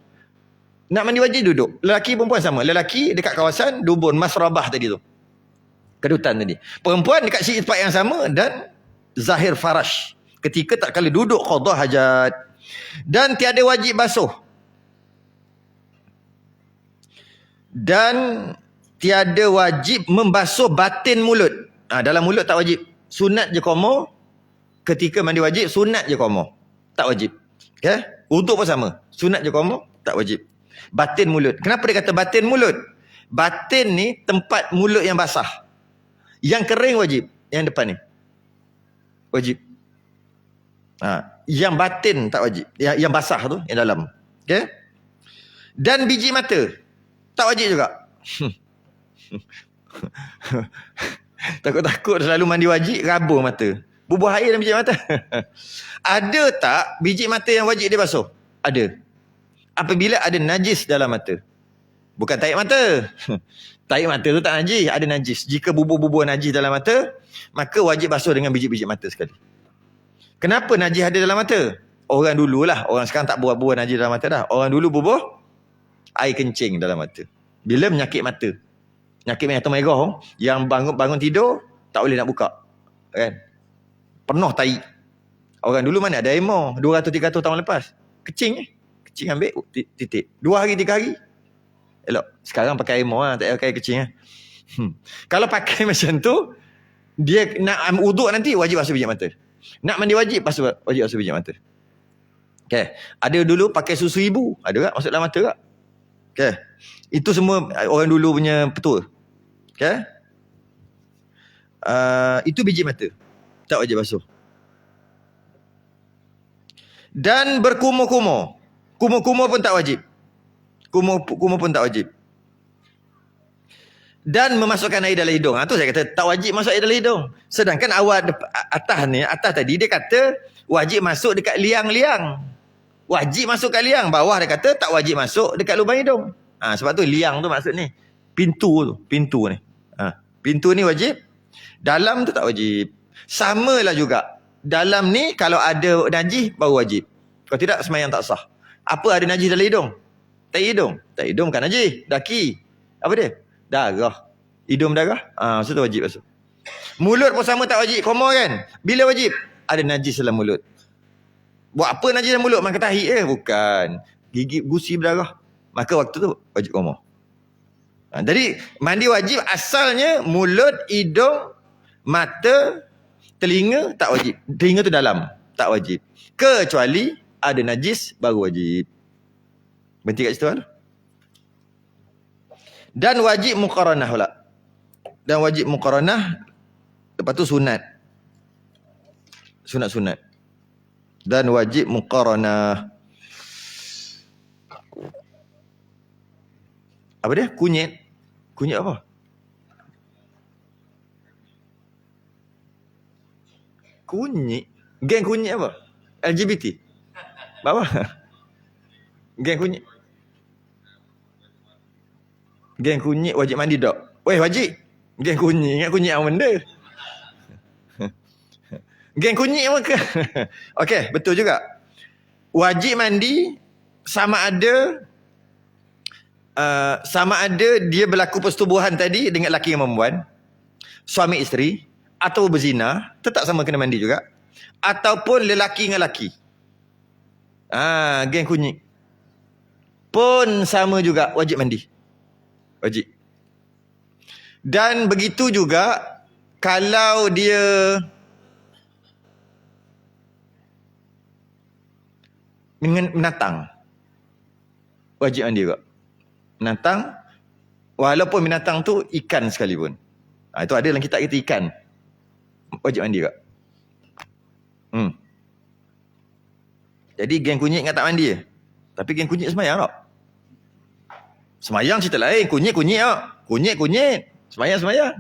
Nak mandi wajib duduk. Lelaki perempuan sama. Lelaki dekat kawasan dubun masrabah tadi tu, kedutan tadi. Perempuan dekat sisi tempat yang sama dan zahir farash ketika tak kala duduk qada hajat. Dan tiada wajib basuh. Dan tiada wajib membasuh batin mulut. Dalam mulut tak wajib. Sunat je komo. Ketika mandi wajib sunat je komo, tak wajib. Okay? Uduk pun sama, sunat je komo, tak wajib. Batin mulut. Kenapa dia kata batin mulut? Batin ni tempat mulut yang basah. Yang kering wajib. Yang depan ni wajib. Yang batin tak wajib. Yang basah tu, yang dalam. Okay? Dan biji mata tak wajib juga. Takut-takut selalu mandi wajib rabur mata, bubuh air dalam biji mata. Ada tak biji mata yang wajib dia basuh? Ada. Apabila ada najis dalam mata. Bukan tarik mata. Tarik mata tu tak najis, ada najis. Jika bubuh-bubuh najis dalam mata, maka wajib basuh dengan biji-biji mata sekali. Kenapa najis ada dalam mata? Orang dululah, orang sekarang tak buah-buah najis dalam mata dah. Orang dulu bubuh air kencing dalam mata. Bila menyakit mata, penyakit mata merah, yang bangun tidur tak boleh nak buka, kan? Penuh tai. Orang dulu mana ada emo 200-300 tahun lepas. Kecing ambil titik 2 hari 3 hari elok. Sekarang pakai emo lah, tak pakai kecing lah. Kalau pakai macam tu, dia nak uduk nanti wajib basuh biji mata. Nak mandi wajib wajib basuh biji mata. Okay. Ada dulu pakai susu ibu, ada tak masuk dalam mata tak? Okay. Itu semua orang dulu punya petua. Okay. Itu biji mata, tak wajib basuh. Dan berkumur-kumur. Kumur-kumur pun tak wajib. Kumur pun tak wajib. Dan memasukkan air dalam hidung. Tu saya kata tak wajib masuk air dalam hidung. Sedangkan awal atas tadi dia kata wajib masuk dekat liang-liang. Wajib masuk kat liang. Bawah dia kata tak wajib masuk dekat lubang hidung. Sebab tu liang tu maksud ni. Pintu ni. Pintu ni wajib. Dalam tu tak wajib. Samalah juga. Dalam ni kalau ada najis baru wajib. Kalau tidak sembahyang tak sah. Apa ada najis dalam hidung? Tak hidung bukan najis. Daki. Apa dia? Darah. Hidung darah. Maksud tu wajib basuh. Mulut pun sama tak wajib. Komor kan? Bila wajib? Ada najis dalam mulut. Buat apa najis dalam mulut? Makan tahi bukan. Gigit gusi berdarah. Maka waktu tu wajib komor. Jadi mandi wajib asalnya mulut, hidung, mata, telinga tak wajib. Telinga tu dalam, tak wajib. Kecuali ada najis baru wajib. Berhenti kat situ lah. Dan wajib muqaranah pula. Dan wajib muqaranah, lepas tu sunat. Sunat-sunat. Dan wajib muqaranah. Apa dia? Kunyit. Kunyit apa? Kunyit? Geng kunyit apa? LGBT? Bawah. Geng kunyit. Geng kunyit wajib mandi tak? Weh, wajib. Geng kunyit. Ingat kunyit apa benda? Geng kunyit apa ke? Okey, betul juga. Wajib mandi sama ada dia berlaku persetubuhan tadi dengan lelaki dengan perempuan, suami isteri, atau berzina, tetap sama kena mandi juga. Ataupun lelaki dengan lelaki. Geng kunyit pun sama juga, wajib mandi. Wajib. Dan begitu juga kalau dia binatang, wajib mandi juga. Binatang, walaupun binatang tu ikan sekalipun. Itu ada dalam kitab kita ikan. Wajib mandi juga. Jadi geng kunyit ingat tak mandi je. Tapi geng kunyit semayang tak? Semayang cerita lain. Kunyit-kunyit tak? Kunyit-kunyit. Semayang-semayang.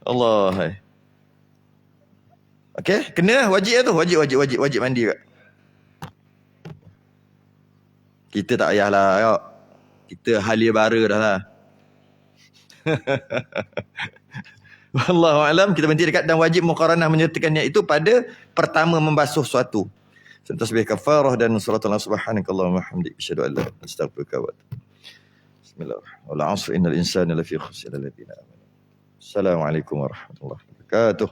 Allah. Okey, kena wajib tu. Wajib mandi juga. Kita tak payahlah kak. Kita halia bara dah lah. Wallahualam, kita berhenti dekat dan wajib muqaranah menyertakannya itu pada pertama membasuh suatu. Tasbih kafarah dan salatullah subhanakallahumma hamdik asyhadu an la ilaha illa anta astaghfiruka wa atubu. Bismillahirrahmanirrahim. Wal 'asri innal insana lafi khusr illa alladziina aamanu. Assalamualaikum warahmatullahi wabarakatuh.